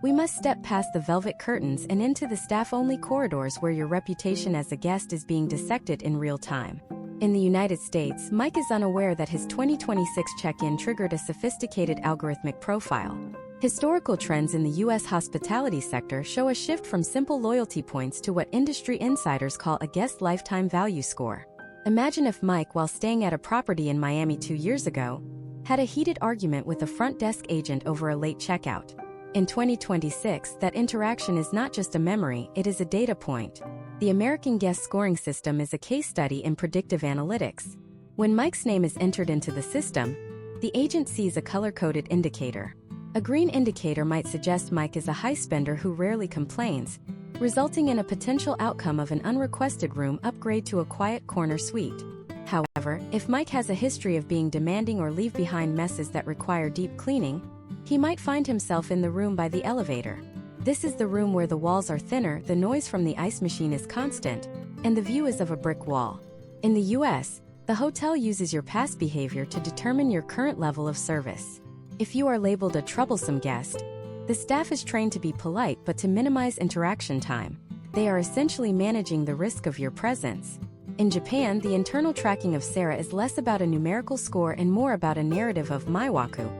we must step past the velvet curtains and into the staff-only corridors where your reputation as a guest is being dissected in real time. In the United States, Mike is unaware that his 2026 check-in triggered a sophisticated algorithmic profile. Historical trends in the U.S. hospitality sector show a shift from simple loyalty points to what industry insiders call a guest lifetime value score. Imagine if Mike, while staying at a property in Miami 2 years ago, had a heated argument with a front desk agent over a late checkout. In 2026, that interaction is not just a memory, it is a data point. The American guest scoring system is a case study in predictive analytics. When Mike's name is entered into the system, the agent sees a color-coded indicator. A green indicator might suggest Mike is a high spender who rarely complains, resulting in a potential outcome of an unrequested room upgrade to a quiet corner suite. However, if Mike has a history of being demanding or leave behind messes that require deep cleaning, he might find himself in the room by the elevator. This is the room where the walls are thinner, the noise from the ice machine is constant, and the view is of a brick wall. In the US, the hotel uses your past behavior to determine your current level of service. If you are labeled a troublesome guest, the staff is trained to be polite but to minimize interaction time. They are essentially managing the risk of your presence. In Japan, the internal tracking of Sarah is less about a numerical score and more about a narrative of maiwaku,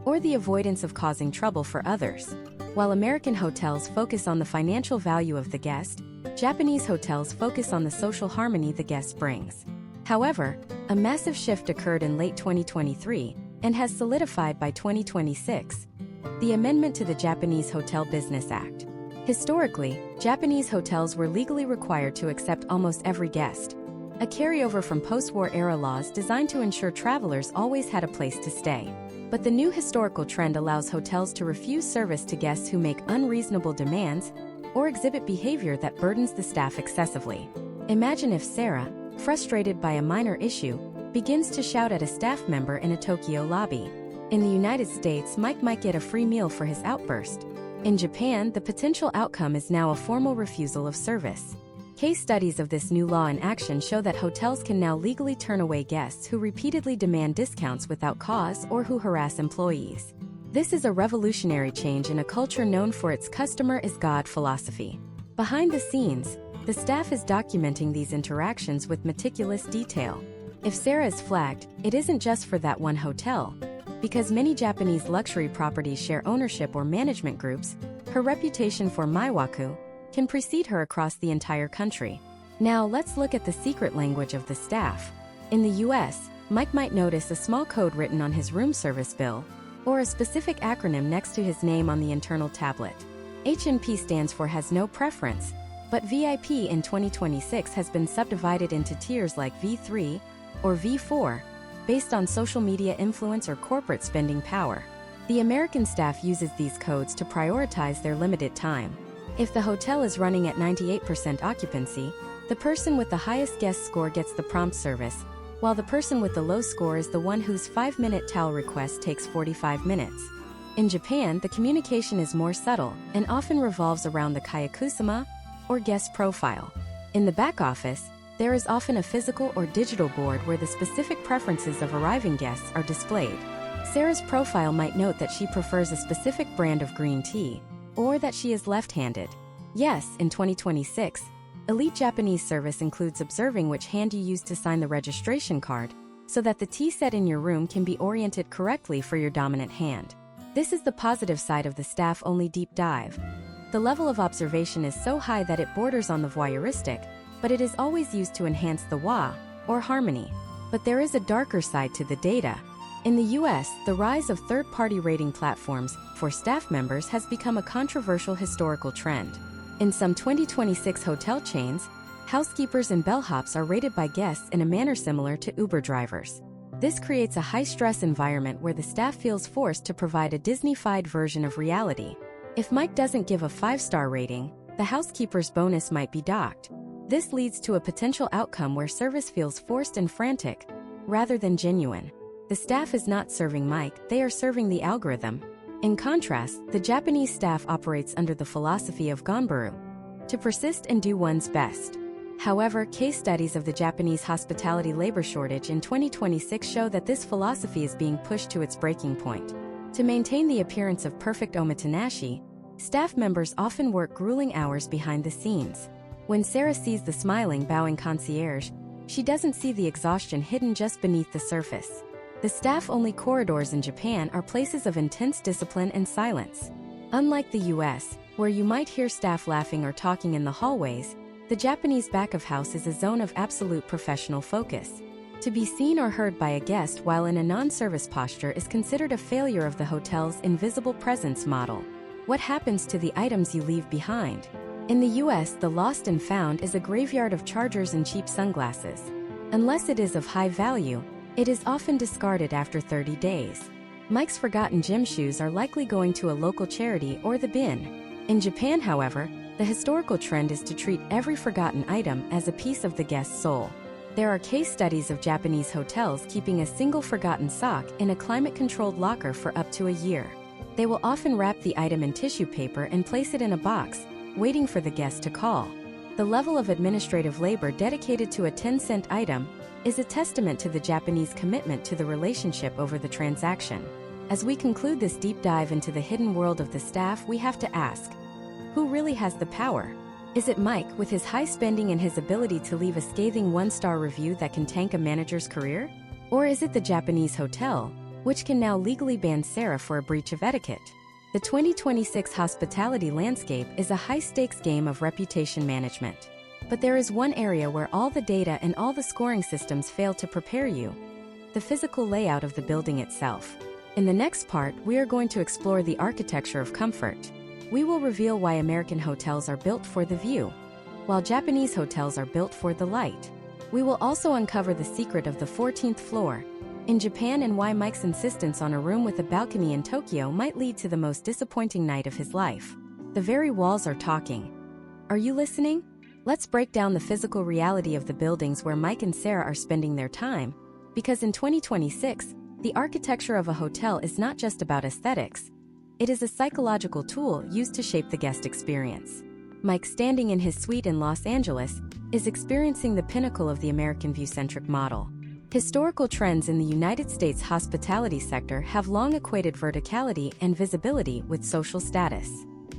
or the avoidance of causing trouble for others. While American hotels focus on the financial value of the guest, Japanese hotels focus on the social harmony the guest brings. However, a massive shift occurred in late 2023 and has solidified by 2026. The amendment to the Japanese Hotel Business Act. Historically, Japanese hotels were legally required to accept almost every guest, a carryover from post-war era laws designed to ensure travelers always had a place to stay. But the new historical trend allows hotels to refuse service to guests who make unreasonable demands or exhibit behavior that burdens the staff excessively. Imagine if Sarah, frustrated by a minor issue, begins to shout at a staff member in a Tokyo lobby. In the United States, Mike might get a free meal for his outburst. In Japan, the potential outcome is now a formal refusal of service. Case studies of this new law in action show that hotels can now legally turn away guests who repeatedly demand discounts without cause or who harass employees. This is a revolutionary change in a culture known for its customer is God philosophy. Behind the scenes, the staff is documenting these interactions with meticulous detail. If Sarah is flagged, it isn't just for that one hotel. Because many Japanese luxury properties share ownership or management groups, her reputation for maiwaku can precede her across the entire country. Now let's look at the secret language of the staff. In the US, Mike might notice a small code written on his room service bill, or a specific acronym next to his name on the internal tablet. H&P stands for has no preference, but VIP in 2026 has been subdivided into tiers like V3 or V4, based on social media influence or corporate spending power. The American staff uses these codes to prioritize their limited time. If the hotel is running at 98% occupancy, the person with the highest guest score gets the prompt service, while the person with the low score is the one whose 5-minute towel request takes 45 minutes. In Japan, the communication is more subtle and often revolves around the kayakusama, or guest profile. In the back office, there is often a physical or digital board where the specific preferences of arriving guests are displayed. Sarah's profile might note that she prefers a specific brand of green tea, or that she is left-handed. Yes, in 2026, elite Japanese service includes observing which hand you use to sign the registration card, so that the tea set in your room can be oriented correctly for your dominant hand. This is the positive side of the staff-only deep dive. The level of observation is so high that it borders on the voyeuristic, but it is always used to enhance the wa, or harmony. But there is a darker side to the data. In the US, the rise of third-party rating platforms for staff members has become a controversial historical trend. In some 2026 hotel chains, housekeepers and bellhops are rated by guests in a manner similar to Uber drivers. This creates a high-stress environment where the staff feels forced to provide a Disney-fied version of reality. If Mike doesn't give a 5-star rating, the housekeeper's bonus might be docked. This leads to a potential outcome where service feels forced and frantic, rather than genuine. The staff is not serving Mike, they are serving the algorithm. In contrast, the Japanese staff operates under the philosophy of ganbaru, to persist and do one's best. However, case studies of the Japanese hospitality labor shortage in 2026 show that this philosophy is being pushed to its breaking point. To maintain the appearance of perfect omotenashi, staff members often work grueling hours behind the scenes. When Sarah sees the smiling, bowing concierge, she doesn't see the exhaustion hidden just beneath the surface. The staff-only corridors in Japan are places of intense discipline and silence. Unlike the US, where you might hear staff laughing or talking in the hallways, The Japanese back of house is a zone of absolute professional focus. To be seen or heard by a guest while in a non-service posture is considered a failure of the hotel's invisible presence model. What happens to the items you leave behind? In the US, the lost and found is a graveyard of chargers and cheap sunglasses. Unless it is of high value, it is often discarded after 30 days. Mike's forgotten gym shoes are likely going to a local charity or the bin. In Japan, however, the historical trend is to treat every forgotten item as a piece of the guest's soul. There are case studies of Japanese hotels keeping a single forgotten sock in a climate-controlled locker for up to a year. They will often wrap the item in tissue paper and place it in a box, waiting for the guest to call. The level of administrative labor dedicated to a 10-cent item is a testament to the Japanese commitment to the relationship over the transaction. As we conclude this deep dive into the hidden world of the staff, we have to ask, who really has the power? Is it Mike, with his high spending and his ability to leave a scathing one-star review that can tank a manager's career? Or is it the Japanese hotel, which can now legally ban Sarah for a breach of etiquette? The 2026 hospitality landscape is a high-stakes game of reputation management. But there is one area where all the data and all the scoring systems fail to prepare you: the physical layout of the building itself. In the next part, we are going to explore the architecture of comfort. We will reveal why American hotels are built for the view, while Japanese hotels are built for the light. We will also uncover the secret of the 14th floor in Japan and why Mike's insistence on a room with a balcony in Tokyo might lead to the most disappointing night of his life. The very walls are talking. Are you listening? Let's break down the physical reality of the buildings where Mike and Sarah are spending their time, because in 2026, the architecture of a hotel is not just about aesthetics. It is a psychological tool used to shape the guest experience. Mike, standing in his suite in Los Angeles, is experiencing the pinnacle of the American view-centric model. Historical trends in the United States hospitality sector have long equated verticality and visibility with social status.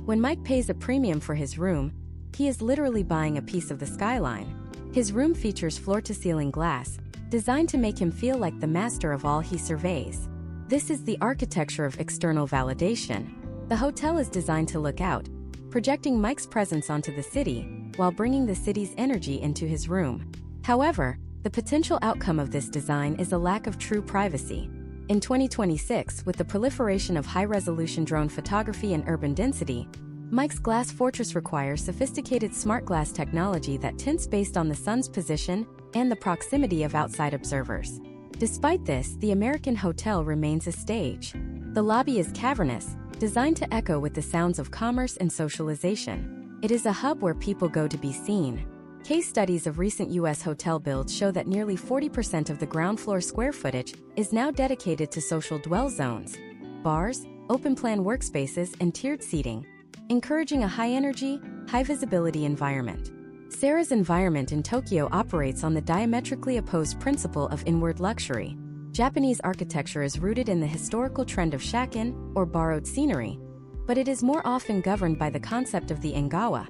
When Mike pays a premium for his room, he is literally buying a piece of the skyline. His room features floor-to-ceiling glass, designed to make him feel like the master of all he surveys. This is the architecture of external validation. The hotel is designed to look out, projecting Mike's presence onto the city, while bringing the city's energy into his room. However, the potential outcome of this design is a lack of true privacy. In 2026, with the proliferation of high-resolution drone photography and urban density, Mike's glass fortress requires sophisticated smart glass technology that tints based on the sun's position and the proximity of outside observers. Despite this, the American hotel remains a stage. The lobby is cavernous, designed to echo with the sounds of commerce and socialization. It is a hub where people go to be seen. Case studies of recent U.S. hotel builds show that nearly 40% of the ground floor square footage is now dedicated to social dwell zones, bars, open-plan workspaces, and tiered seating, encouraging a high-energy, high-visibility environment. Sarah's environment in Tokyo operates on the diametrically opposed principle of inward luxury. Japanese architecture is rooted in the historical trend of shakin, or borrowed scenery, but it is more often governed by the concept of the engawa,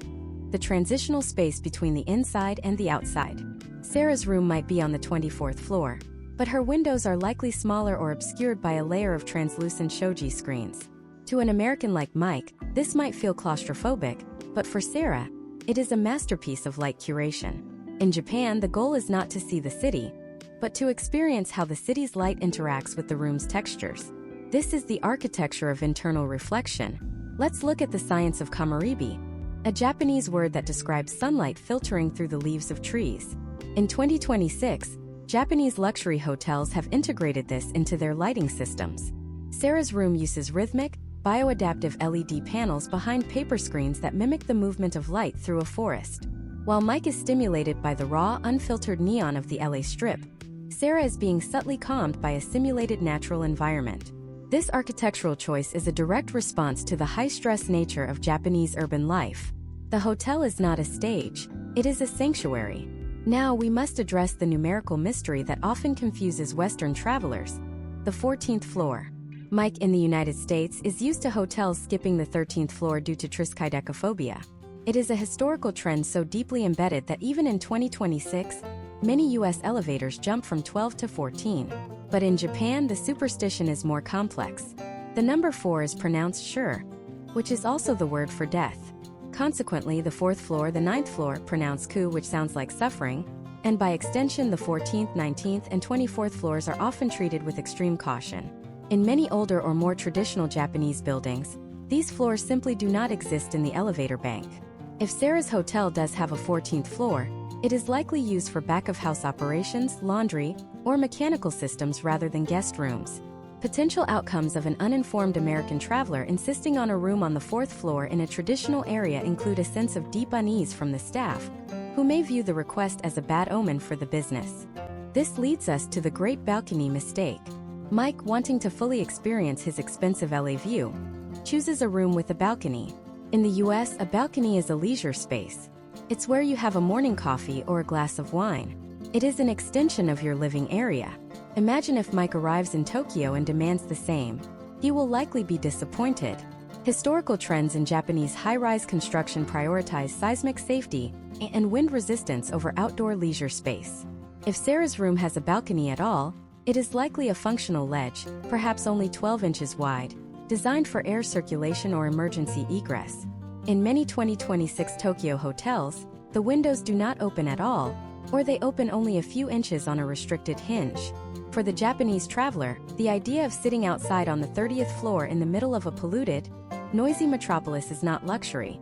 the transitional space between the inside and the outside. Sarah's room might be on the 24th floor, but her windows are likely smaller or obscured by a layer of translucent shoji screens. To an American like Mike, this might feel claustrophobic, but for Sarah, it is a masterpiece of light curation. In Japan, the goal is not to see the city, but to experience how the city's light interacts with the room's textures. This is the architecture of internal reflection. Let's look at the science of kamaribi, a Japanese word that describes sunlight filtering through the leaves of trees. In 2026, Japanese luxury hotels have integrated this into their lighting systems. Sarah's room uses rhythmic, bioadaptive LED panels behind paper screens that mimic the movement of light through a forest. While Mike is stimulated by the raw, unfiltered neon of the LA Strip, Sarah is being subtly calmed by a simulated natural environment. This architectural choice is a direct response to the high-stress nature of Japanese urban life. The hotel is not a stage, it is a sanctuary. Now we must address the numerical mystery that often confuses Western travelers: the 14th floor. Mike, in the United States, is used to hotels skipping the 13th floor due to triskaidekaphobia. It is a historical trend so deeply embedded that even in 2026, many U.S. elevators jump from 12 to 14. But in Japan, the superstition is more complex. The number 4 is pronounced shur, which is also the word for death. Consequently, the 4th floor, the 9th floor, pronounced ku, which sounds like suffering, and by extension the 14th, 19th, and 24th floors are often treated with extreme caution. In many older or more traditional Japanese buildings, these floors simply do not exist in the elevator bank. If Sarah's hotel does have a 14th floor, it is likely used for back-of-house operations, laundry, or mechanical systems rather than guest rooms. Potential outcomes of an uninformed American traveler insisting on a room on the 4th floor in a traditional area include a sense of deep unease from the staff, who may view the request as a bad omen for the business. This leads us to the great balcony mistake. Mike, wanting to fully experience his expensive LA view, chooses a room with a balcony. In the US, a balcony is a leisure space. It's where you have a morning coffee or a glass of wine. It is an extension of your living area. Imagine if Mike arrives in Tokyo and demands the same. He will likely be disappointed. Historical trends in Japanese high-rise construction prioritize seismic safety and wind resistance over outdoor leisure space. If Sarah's room has a balcony at all, it is likely a functional ledge, perhaps only 12 inches wide, designed for air circulation or emergency egress. In many 2026 Tokyo hotels, the windows do not open at all, or they open only a few inches on a restricted hinge. For the Japanese traveler, the idea of sitting outside on the 30th floor in the middle of a polluted, noisy metropolis is not luxury.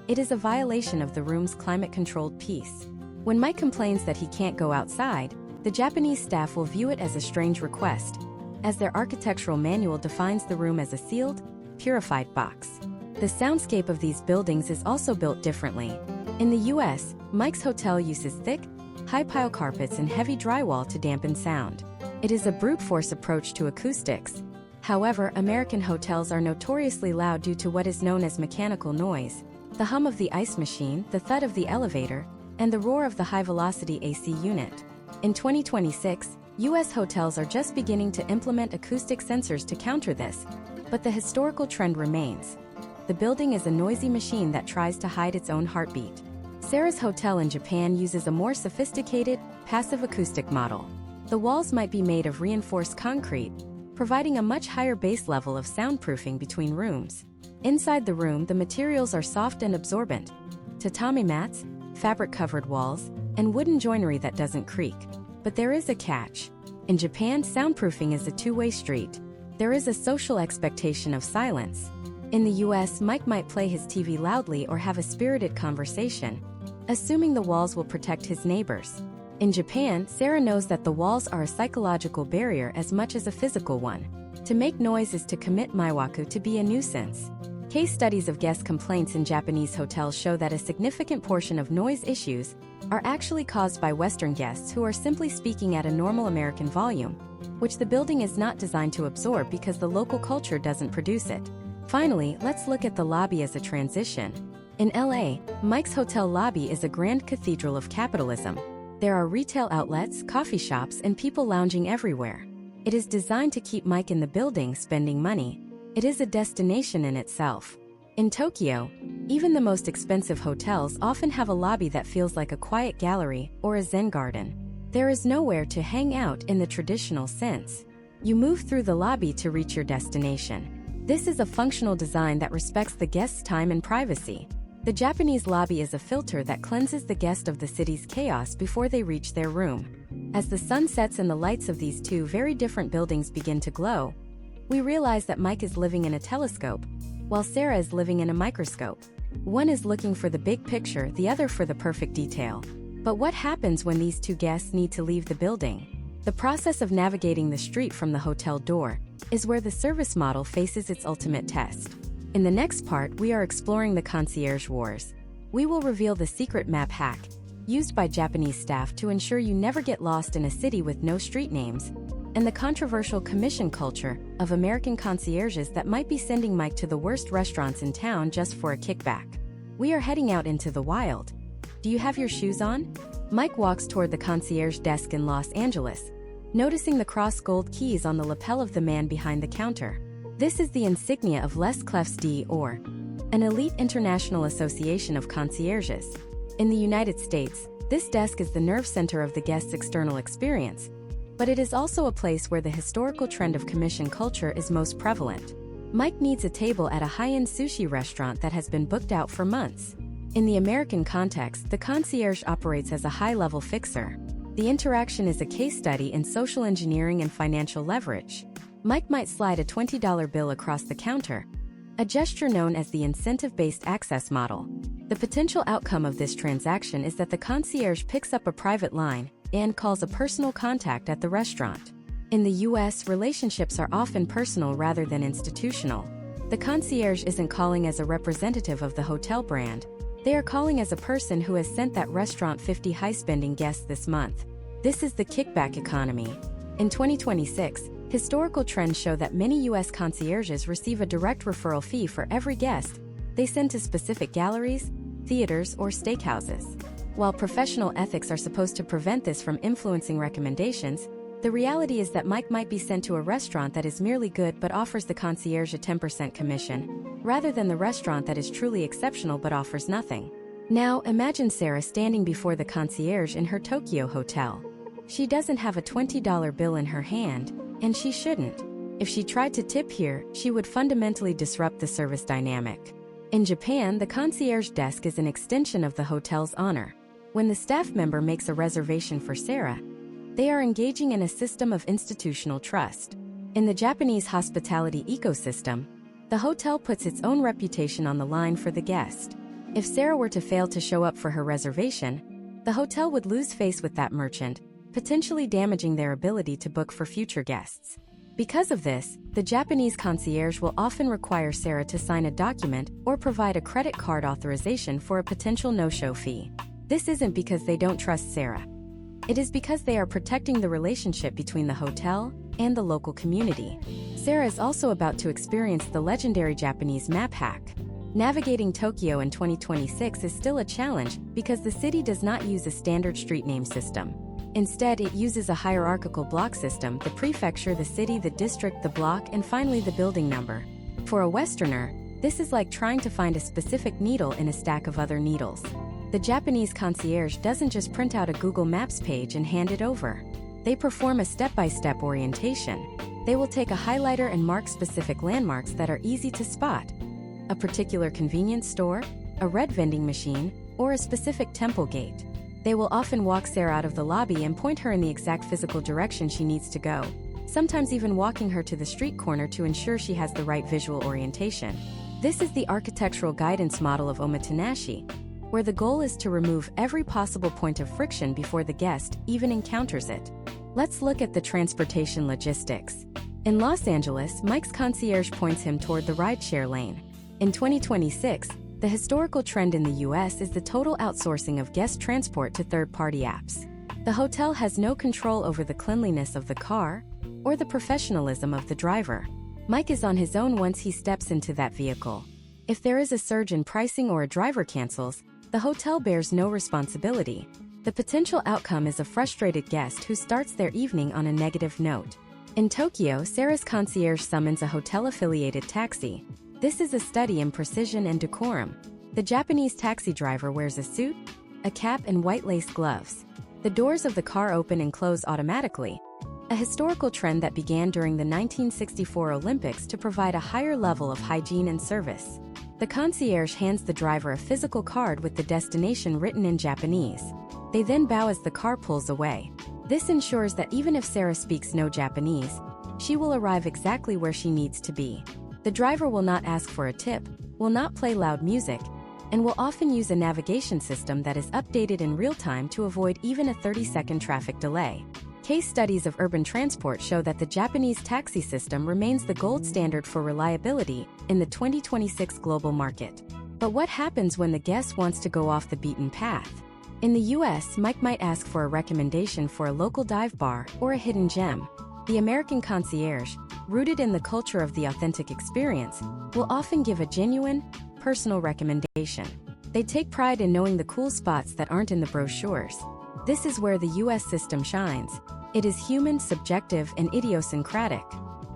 It is a violation of the room's climate-controlled peace. When Mike complains that he can't go outside, the Japanese staff will view it as a strange request, as their architectural manual defines the room as a sealed, purified box. The soundscape of these buildings is also built differently. In the US, Mike's hotel uses thick, high-pile carpets and heavy drywall to dampen sound. It is a brute force approach to acoustics. However, American hotels are notoriously loud due to what is known as mechanical noise, the hum of the ice machine, the thud of the elevator, and the roar of the high-velocity AC unit. In 2026, US hotels are just beginning to implement acoustic sensors to counter this, but the historical trend remains. The building is a noisy machine that tries to hide its own heartbeat. Sarah's hotel in Japan uses a more sophisticated, passive acoustic model. The walls might be made of reinforced concrete, providing a much higher base level of soundproofing between rooms. Inside the room, the materials are soft and absorbent: tatami mats, fabric-covered walls, and wooden joinery that doesn't creak. But there is a catch. In Japan, soundproofing is a two-way street. There is a social expectation of silence. In the US, Mike might play his TV loudly or have a spirited conversation, assuming the walls will protect his neighbors. In Japan, Sarah knows that the walls are a psychological barrier as much as a physical one. To make noise is to commit maiwaku, to be a nuisance. Case studies of guest complaints in Japanese hotels show that a significant portion of noise issues are actually caused by Western guests who are simply speaking at a normal American volume, which the building is not designed to absorb because the local culture doesn't produce it. Finally, let's look at the lobby as a transition. In LA, Mike's hotel lobby is a grand cathedral of capitalism. There are retail outlets, coffee shops, and people lounging everywhere. It is designed to keep Mike in the building spending money. It is a destination in itself. In Tokyo, even the most expensive hotels often have a lobby that feels like a quiet gallery or a Zen garden. There is nowhere to hang out in the traditional sense. You move through the lobby to reach your destination. This is a functional design that respects the guest's time and privacy. The Japanese lobby is a filter that cleanses the guest of the city's chaos before they reach their room. As the sun sets and the lights of these two very different buildings begin to glow, we realize that Mike is living in a telescope, while Sarah is living in a microscope. One is looking for the big picture, the other for the perfect detail. But what happens when these two guests need to leave the building? The process of navigating the street from the hotel door is where the service model faces its ultimate test. In the next part, we are exploring the concierge wars. We will reveal the secret map hack used by Japanese staff to ensure you never get lost in a city with no street names, and the controversial commission culture of American concierges that might be sending Mike to the worst restaurants in town just for a kickback. We are heading out into the wild. Do you have your shoes on? Mike walks toward the concierge desk in Los Angeles, noticing the crossed gold keys on the lapel of the man behind the counter. This is the insignia of Les Clefs d'Or, an elite international association of concierges. In the United States, this desk is the nerve center of the guest's external experience, but it is also a place where the historical trend of commission culture is most prevalent. Mike needs a table at a high-end sushi restaurant that has been booked out for months. In the American context, the concierge operates as a high-level fixer. The interaction is a case study in social engineering and financial leverage. Mike might slide a $20 bill across the counter, a gesture known as the incentive-based access model. The potential outcome of this transaction is that the concierge picks up a private line and calls a personal contact at the restaurant. In the US, relationships are often personal rather than institutional. The concierge isn't calling as a representative of the hotel brand. They are calling as a person who has sent that restaurant 50 high-spending guests this month. This is the kickback economy. In 2026, historical trends show that many US concierges receive a direct referral fee for every guest they send to specific galleries, theaters, or steakhouses. While professional ethics are supposed to prevent this from influencing recommendations, the reality is that Mike might be sent to a restaurant that is merely good but offers the concierge a 10% commission, rather than the restaurant that is truly exceptional but offers nothing. Now, imagine Sarah standing before the concierge in her Tokyo hotel. She doesn't have a $20 bill in her hand, and she shouldn't. If she tried to tip here, she would fundamentally disrupt the service dynamic. In Japan, the concierge desk is an extension of the hotel's honor. When the staff member makes a reservation for Sarah, they are engaging in a system of institutional trust. In the Japanese hospitality ecosystem, the hotel puts its own reputation on the line for the guest. If Sarah were to fail to show up for her reservation, the hotel would lose face with that merchant, potentially damaging their ability to book for future guests. Because of this, the Japanese concierge will often require Sarah to sign a document or provide a credit card authorization for a potential no-show fee. This isn't because they don't trust Sarah. It is because they are protecting the relationship between the hotel and the local community. Sarah is also about to experience the legendary Japanese map hack. Navigating Tokyo in 2026 is still a challenge because the city does not use a standard street name system. Instead, it uses a hierarchical block system: the prefecture, the city, the district, the block, and finally the building number. For a Westerner, this is like trying to find a specific needle in a stack of other needles. The Japanese concierge doesn't just print out a Google Maps page and hand it over. They perform a step-by-step orientation. They will take a highlighter and mark specific landmarks that are easy to spot: a particular convenience store, a red vending machine, or a specific temple gate. They will often walk Sarah out of the lobby and point her in the exact physical direction she needs to go, sometimes even walking her to the street corner to ensure she has the right visual orientation. This is the architectural guidance model of omotenashi, where the goal is to remove every possible point of friction before the guest even encounters it. Let's look at the transportation logistics. In Los Angeles, Mike's concierge points him toward the rideshare lane. In 2026, the historical trend in the US is the total outsourcing of guest transport to third-party apps. The hotel has no control over the cleanliness of the car or the professionalism of the driver. Mike is on his own once he steps into that vehicle. If there is a surge in pricing or a driver cancels, the hotel bears no responsibility. The potential outcome is a frustrated guest who starts their evening on a negative note. In Tokyo, Sarah's concierge summons a hotel-affiliated taxi. This is a study in precision and decorum. The Japanese taxi driver wears a suit, a cap, and white lace gloves. The doors of the car open and close automatically, a historical trend that began during the 1964 Olympics to provide a higher level of hygiene and service. The concierge hands the driver a physical card with the destination written in Japanese. They then bow as the car pulls away. This ensures that even if Sarah speaks no Japanese, she will arrive exactly where she needs to be. The driver will not ask for a tip, will not play loud music, and will often use a navigation system that is updated in real time to avoid even a 30-second traffic delay. Case studies of urban transport show that the Japanese taxi system remains the gold standard for reliability in the 2026 global market. But what happens when the guest wants to go off the beaten path? In the US, Mike might ask for a recommendation for a local dive bar or a hidden gem. The American concierge, rooted in the culture of the authentic experience, will often give a genuine, personal recommendation. They take pride in knowing the cool spots that aren't in the brochures. This is where the US system shines. It is human, subjective, and idiosyncratic.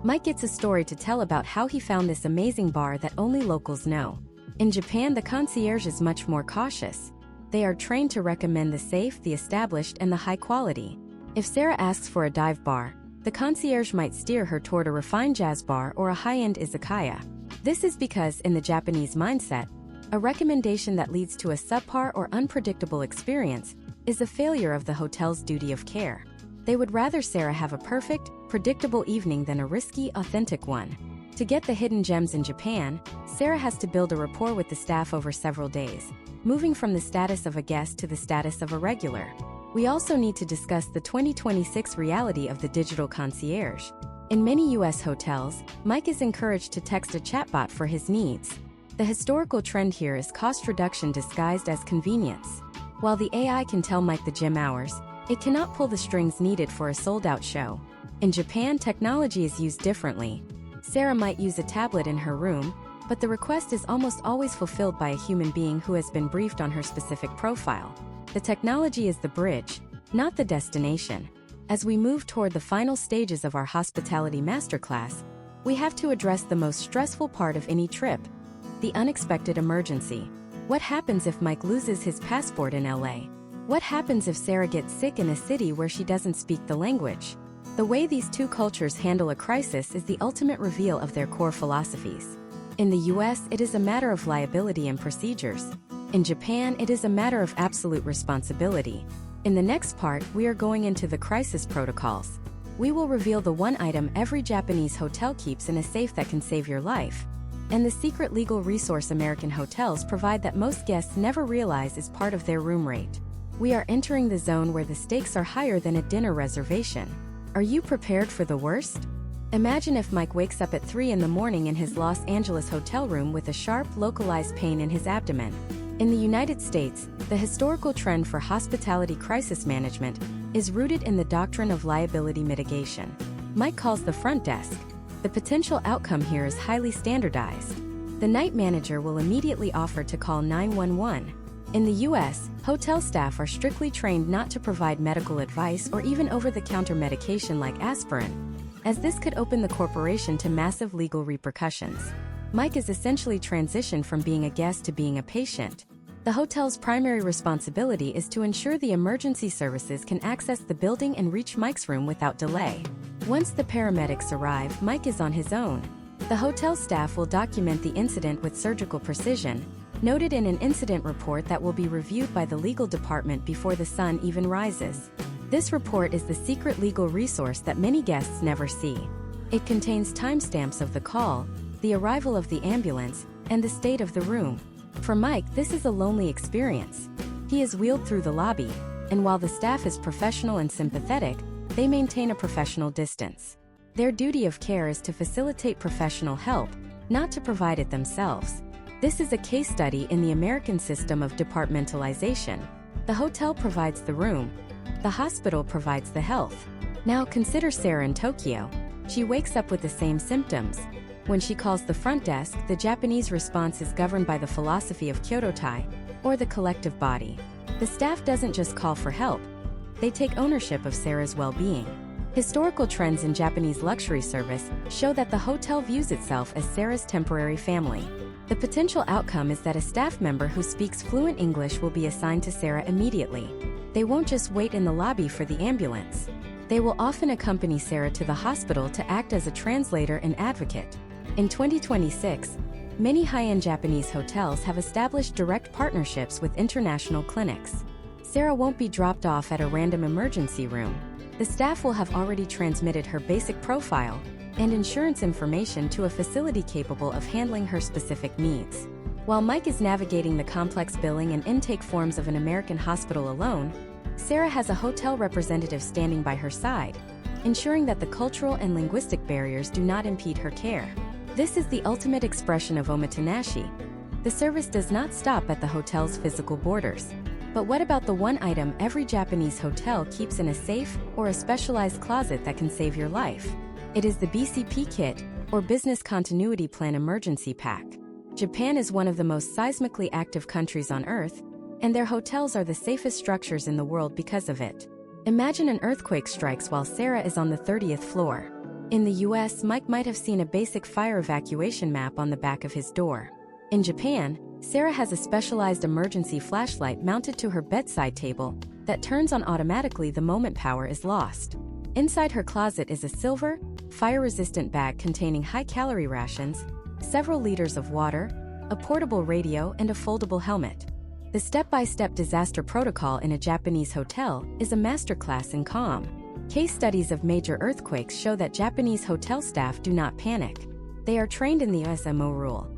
Mike gets a story to tell about how he found this amazing bar that only locals know. In Japan, the concierge is much more cautious. They are trained to recommend the safe, the established, and the high quality. If Sarah asks for a dive bar, the concierge might steer her toward a refined jazz bar or a high-end izakaya. This is because, in the Japanese mindset, A recommendation that leads to a subpar or unpredictable experience is a failure of the hotel's duty of care. They would rather Sarah have a perfect, predictable evening than a risky, authentic one. To get the hidden gems in Japan, Sarah has to build a rapport with the staff over several days, moving from the status of a guest to the status of a regular. We also need to discuss the 2026 reality of the digital concierge. In many U.S. hotels, Mike is encouraged to text a chatbot for his needs. The historical trend here is cost reduction disguised as convenience. While the AI can tell Mike the gym hours, it cannot pull the strings needed for a sold-out show. In Japan, technology is used differently. Sarah might use a tablet in her room, but the request is almost always fulfilled by a human being who has been briefed on her specific profile. The technology is the bridge, not the destination. As we move toward the final stages of our hospitality masterclass, we have to address the most stressful part of any trip: the unexpected emergency. What happens if Mike loses his passport in LA? What happens if Sarah gets sick in a city where she doesn't speak the language? The way these two cultures handle a crisis is the ultimate reveal of their core philosophies. In the US, it is a matter of liability and procedures. In Japan, it is a matter of absolute responsibility. In the next part, we are going into the crisis protocols. We will reveal the one item every Japanese hotel keeps in a safe that can save your life, and the secret legal resource American hotels provide that most guests never realize is part of their room rate. We are entering the zone where the stakes are higher than a dinner reservation. Are you prepared for the worst? Imagine if Mike wakes up at 3 in the morning in his Los Angeles hotel room with a sharp, localized pain in his abdomen. In the United States, the historical trend for hospitality crisis management is rooted in the doctrine of liability mitigation. Mike calls the front desk. The potential outcome here is highly standardized. The night manager will immediately offer to call 911. In the US, hotel staff are strictly trained not to provide medical advice or even over-the-counter medication like aspirin, as this could open the corporation to massive legal repercussions. Mike is essentially transitioned from being a guest to being a patient. The hotel's primary responsibility is to ensure the emergency services can access the building and reach Mike's room without delay. Once the paramedics arrive, Mike is on his own. The hotel staff will document the incident with surgical precision, noted in an incident report that will be reviewed by the legal department before the sun even rises. This report is the secret legal resource that many guests never see. It contains timestamps of the call, the arrival of the ambulance, and the state of the room. For Mike, this is a lonely experience. He is wheeled through the lobby, and while the staff is professional and sympathetic, they maintain a professional distance. Their duty of care is to facilitate professional help, not to provide it themselves. This is a case study in the American system of departmentalization. The hotel provides the room. The hospital provides the health. Now consider Sarah in Tokyo. She wakes up with the same symptoms. When she calls the front desk, the Japanese response is governed by the philosophy of Kyoto-tai, or the collective body. The staff doesn't just call for help. They take ownership of Sarah's well-being. Historical trends in Japanese luxury service show that the hotel views itself as Sarah's temporary family. The potential outcome is that a staff member who speaks fluent English will be assigned to Sarah immediately. They won't just wait in the lobby for the ambulance. They will often accompany Sarah to the hospital to act as a translator and advocate. In 2026, many high-end Japanese hotels have established direct partnerships with international clinics. Sarah won't be dropped off at a random emergency room. The staff will have already transmitted her basic profile and insurance information to a facility capable of handling her specific needs. While Mike is navigating the complex billing and intake forms of an American hospital alone, Sarah has a hotel representative standing by her side, ensuring that the cultural and linguistic barriers do not impede her care. This is the ultimate expression of omotenashi. The service does not stop at the hotel's physical borders. But what about the one item every Japanese hotel keeps in a safe or a specialized closet that can save your life? It is the BCP kit, or Business Continuity Plan Emergency Pack. Japan is one of the most seismically active countries on Earth, and their hotels are the safest structures in the world because of it. Imagine an earthquake strikes while Sarah is on the 30th floor. In the US, Mike might have seen a basic fire evacuation map on the back of his door. In Japan, Sarah has a specialized emergency flashlight mounted to her bedside table that turns on automatically the moment power is lost. Inside her closet is a silver, fire-resistant bag containing high-calorie rations, several liters of water, a portable radio, and a foldable helmet. The step-by-step disaster protocol in a Japanese hotel is a masterclass in calm. Case studies of major earthquakes show that Japanese hotel staff do not panic. They are trained in the OSMO rule.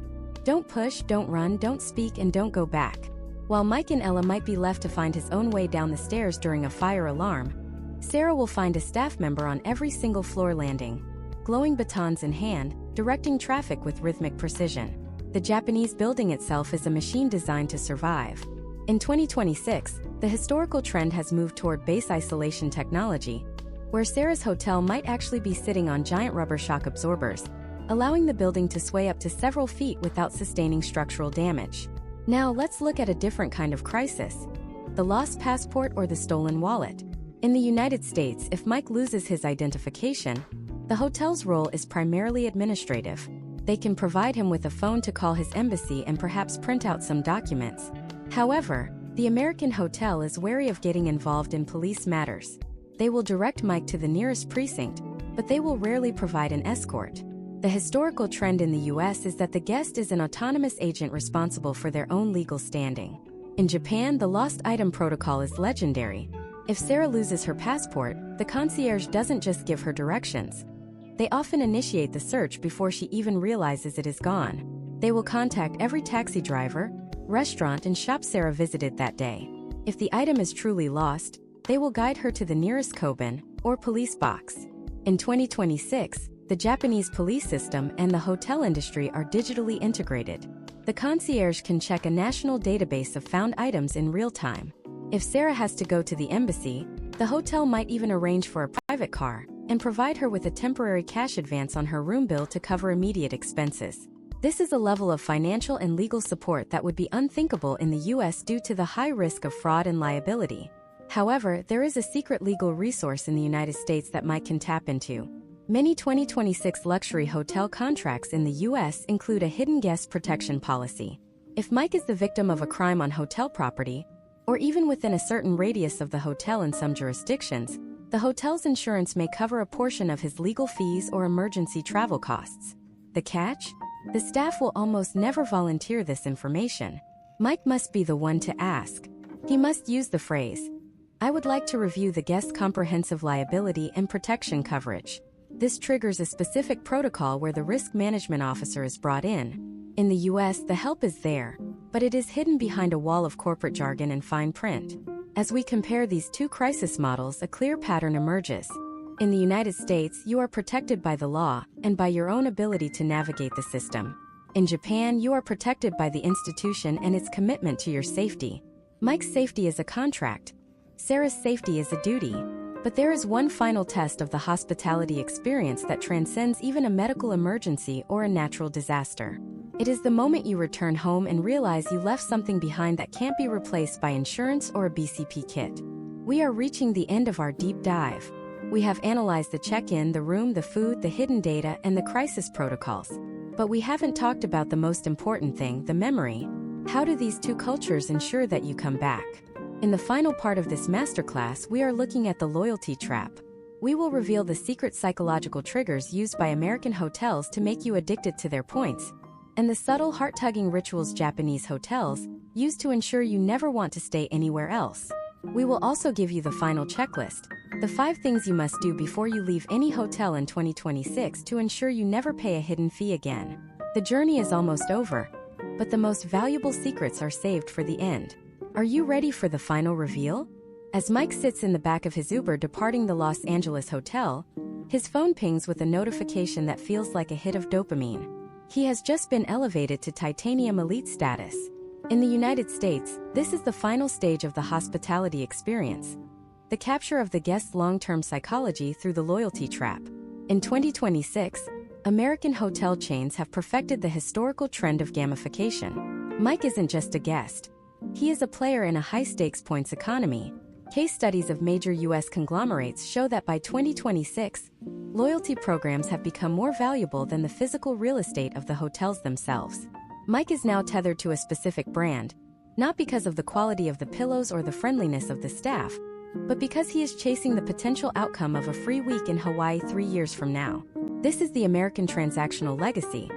Don't push, don't run, don't speak, and don't go back. While Mike and Ella might be left to find his own way down the stairs during a fire alarm, Sarah will find a staff member on every single floor landing, glowing batons in hand, directing traffic with rhythmic precision. The Japanese building itself is a machine designed to survive. In 2026, the historical trend has moved toward base isolation technology, where Sarah's hotel might actually be sitting on giant rubber shock absorbers, allowing the building to sway up to several feet without sustaining structural damage. Now let's look at a different kind of crisis: the lost passport or the stolen wallet. In the United States, if Mike loses his identification, the hotel's role is primarily administrative. They can provide him with a phone to call his embassy and perhaps print out some documents. However, the American hotel is wary of getting involved in police matters. They will direct Mike to the nearest precinct, but they will rarely provide an escort. The historical trend in the US is that the guest is an autonomous agent responsible for their own legal standing. In Japan, the lost item protocol is legendary. If Sarah loses her passport, the concierge doesn't just give her directions. They often initiate the search before she even realizes it is gone. They will contact every taxi driver, restaurant, and shop Sarah visited that day. If the item is truly lost, they will guide her to the nearest koban, or police box. In 2026, the Japanese police system and the hotel industry are digitally integrated. The concierge can check a national database of found items in real time. If Sarah has to go to the embassy, the hotel might even arrange for a private car and provide her with a temporary cash advance on her room bill to cover immediate expenses. This is a level of financial and legal support that would be unthinkable in the US due to the high risk of fraud and liability. However, there is a secret legal resource in the United States that Mike can tap into. Many 2026 luxury hotel contracts in the US include a hidden guest protection policy. If Mike is the victim of a crime on hotel property, or even within a certain radius of the hotel in some jurisdictions, the hotel's insurance may cover a portion of his legal fees or emergency travel costs. The catch? The staff will almost never volunteer this information. Mike must be the one to ask. He must use the phrase, "I would like to review the guest comprehensive liability and protection coverage." This triggers a specific protocol where the risk management officer is brought in. In the US, the help is there, but it is hidden behind a wall of corporate jargon and fine print. As we compare these two crisis models, a clear pattern emerges. In the United States, you are protected by the law and by your own ability to navigate the system. In Japan, you are protected by the institution and its commitment to your safety. Mike's safety is a contract. Sarah's safety is a duty. But there is one final test of the hospitality experience that transcends even a medical emergency or a natural disaster. It is the moment you return home and realize you left something behind that can't be replaced by insurance or a BCP kit. We are reaching the end of our deep dive. We have analyzed the check-in, the room, the food, the hidden data, and the crisis protocols. But we haven't talked about the most important thing, the memory. How do these two cultures ensure that you come back? In the final part of this masterclass, we are looking at the loyalty trap. We will reveal the secret psychological triggers used by American hotels to make you addicted to their points, and the subtle heart-tugging rituals Japanese hotels use to ensure you never want to stay anywhere else. We will also give you the final checklist, the 5 things you must do before you leave any hotel in 2026 to ensure you never pay a hidden fee again. The journey is almost over, but the most valuable secrets are saved for the end. Are you ready for the final reveal? As Mike sits in the back of his Uber departing the Los Angeles hotel, his phone pings with a notification that feels like a hit of dopamine. He has just been elevated to Titanium Elite status. In the United States, this is the final stage of the hospitality experience, the capture of the guest's long-term psychology through the loyalty trap. In 2026, American hotel chains have perfected the historical trend of gamification. Mike isn't just a guest. He is a player in a high-stakes points economy. Case studies of major U.S. conglomerates show that by 2026, loyalty programs have become more valuable than the physical real estate of the hotels themselves. Mike is now tethered to a specific brand, not because of the quality of the pillows or the friendliness of the staff, but because he is chasing the potential outcome of a free week in Hawaii 3 years from now. This is the American transactional legacy.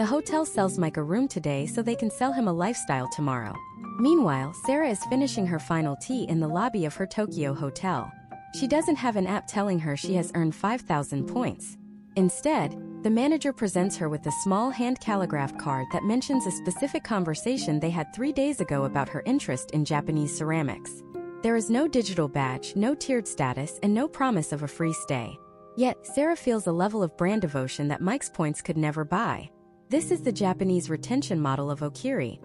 The hotel sells Mike a room today so they can sell him a lifestyle tomorrow. Meanwhile, Sarah is finishing her final tea in the lobby of her Tokyo hotel. She doesn't have an app telling her she has earned 5,000 points. Instead, the manager presents her with a small hand-calligraphed card that mentions a specific conversation they had 3 days ago about her interest in Japanese ceramics. There is no digital badge, no tiered status, and no promise of a free stay. Yet, Sarah feels a level of brand devotion that Mike's points could never buy. This is the Japanese retention model of Okiri,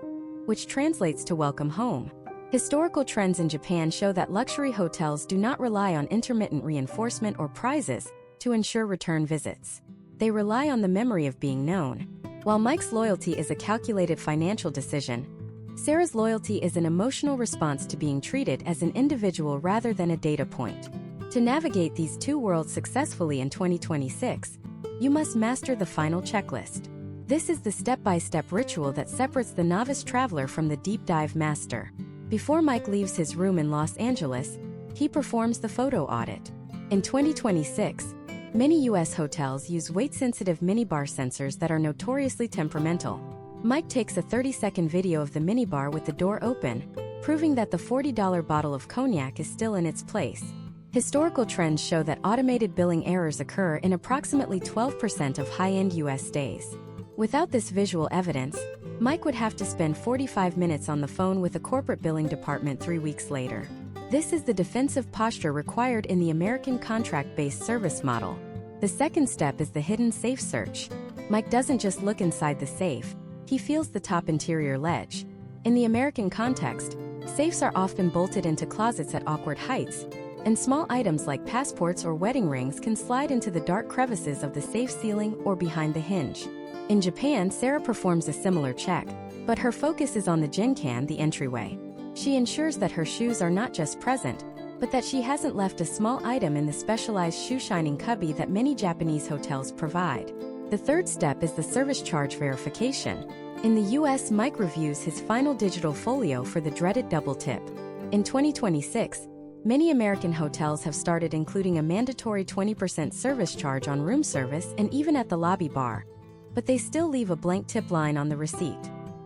which translates to welcome home. Historical trends in Japan show that luxury hotels do not rely on intermittent reinforcement or prizes to ensure return visits. They rely on the memory of being known. While Mike's loyalty is a calculated financial decision, Sarah's loyalty is an emotional response to being treated as an individual rather than a data point. To navigate these two worlds successfully in 2026, you must master the final checklist. This is the step-by-step ritual that separates the novice traveler from the deep-dive master. Before Mike leaves his room in Los Angeles, he performs the photo audit. In 2026, many U.S. hotels use weight-sensitive minibar sensors that are notoriously temperamental. Mike takes a 30-second video of the minibar with the door open, proving that the $40 bottle of cognac is still in its place. Historical trends show that automated billing errors occur in approximately 12% of high-end U.S. stays. Without this visual evidence, Mike would have to spend 45 minutes on the phone with a corporate billing department 3 weeks later. This is the defensive posture required in the American contract-based service model. The second step is the hidden safe search. Mike doesn't just look inside the safe, he feels the top interior ledge. In the American context, safes are often bolted into closets at awkward heights, and small items like passports or wedding rings can slide into the dark crevices of the safe ceiling or behind the hinge. In Japan, Sarah performs a similar check, but her focus is on the jinkan, the entryway. She ensures that her shoes are not just present, but that she hasn't left a small item in the specialized shoe shining cubby that many Japanese hotels provide. The third step is the service charge verification. In the US, Mike reviews his final digital folio for the dreaded double tip. In 2026, many American hotels have started including a mandatory 20% service charge on room service and even at the lobby bar, but they still leave a blank tip line on the receipt.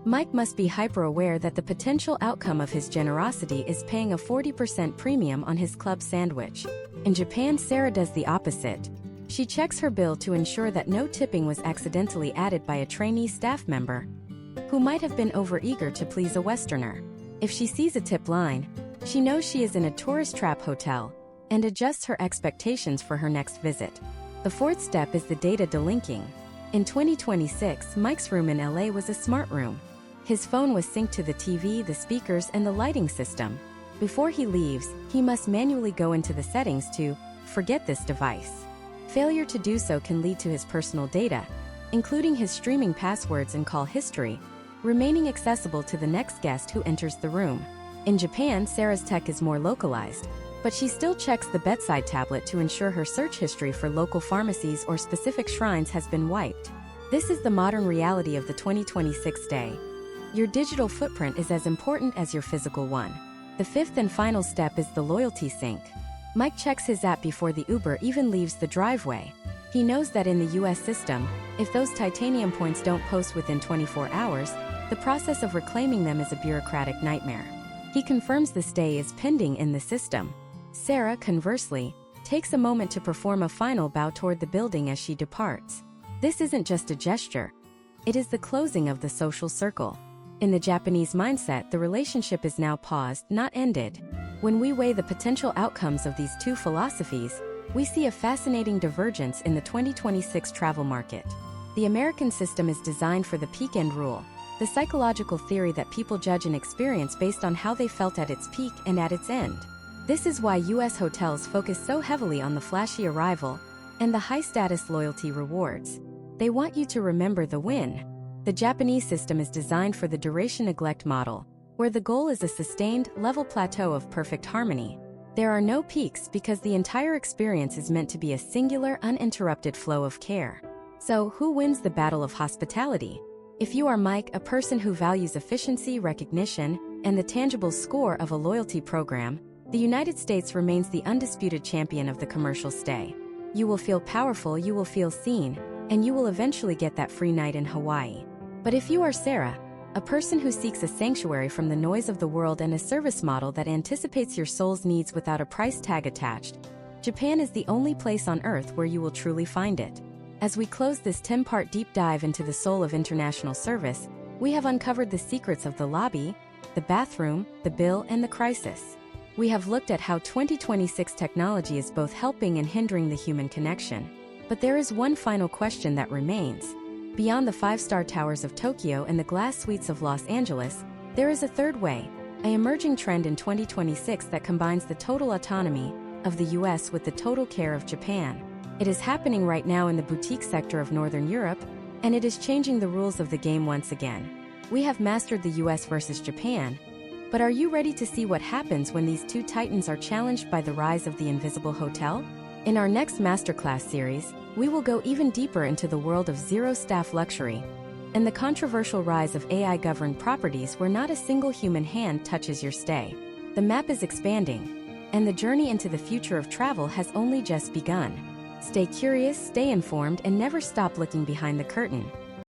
Mike must be hyper-aware that the potential outcome of his generosity is paying a 40% premium on his club sandwich. In Japan, Sarah does the opposite. She checks her bill to ensure that no tipping was accidentally added by a trainee staff member who might have been overeager to please a Westerner. If she sees a tip line, she knows she is in a tourist trap hotel and adjusts her expectations for her next visit. The fourth step is the data delinking. In 2026, Mike's room in LA was a smart room. His phone was synced to the TV, the speakers, and the lighting system. Before he leaves, he must manually go into the settings to forget this device. Failure to do so can lead to his personal data, including his streaming passwords and call history, remaining accessible to the next guest who enters the room. In Japan, Sarah's tech is more localized, but she still checks the bedside tablet to ensure her search history for local pharmacies or specific shrines has been wiped. This is the modern reality of the 2026 day. Your digital footprint is as important as your physical one. The fifth and final step is the loyalty sync. Mike checks his app before the Uber even leaves the driveway. He knows that in the US system, if those titanium points don't post within 24 hours, the process of reclaiming them is a bureaucratic nightmare. He confirms the stay is pending in the system. Sarah, conversely, takes a moment to perform a final bow toward the building as she departs. This isn't just a gesture. It is the closing of the social circle. In the Japanese mindset, the relationship is now paused, not ended. When we weigh the potential outcomes of these two philosophies, we see a fascinating divergence in the 2026 travel market. The American system is designed for the peak end rule, the psychological theory that people judge an experience based on how they felt at its peak and at its end. This is why US hotels focus so heavily on the flashy arrival and the high-status loyalty rewards. They want you to remember the win. The Japanese system is designed for the duration neglect model, where the goal is a sustained, level plateau of perfect harmony. There are no peaks because the entire experience is meant to be a singular, uninterrupted flow of care. So, who wins the battle of hospitality? If you are Mike, a person who values efficiency, recognition, and the tangible score of a loyalty program, the United States remains the undisputed champion of the commercial stay. You will feel powerful, you will feel seen, and you will eventually get that free night in Hawaii. But if you are Sarah, a person who seeks a sanctuary from the noise of the world and a service model that anticipates your soul's needs without a price tag attached, Japan is the only place on earth where you will truly find it. As we close this 10-part deep dive into the soul of international service, we have uncovered the secrets of the lobby, the bathroom, the bill, and the crisis. We have looked at how 2026 technology is both helping and hindering the human connection. But there is one final question that remains. Beyond the 5-star towers of Tokyo and the glass suites of Los Angeles, there is a third way, an emerging trend in 2026 that combines the total autonomy of the US with the total care of Japan. It is happening right now in the boutique sector of Northern Europe, and it is changing the rules of the game once again. We have mastered the US versus Japan, but are you ready to see what happens when these two titans are challenged by the rise of the invisible hotel? In our next masterclass series, we will go even deeper into the world of zero-staff luxury and the controversial rise of AI-governed properties where not a single human hand touches your stay. The map is expanding, and the journey into the future of travel has only just begun. Stay curious, stay informed, and never stop looking behind the curtain.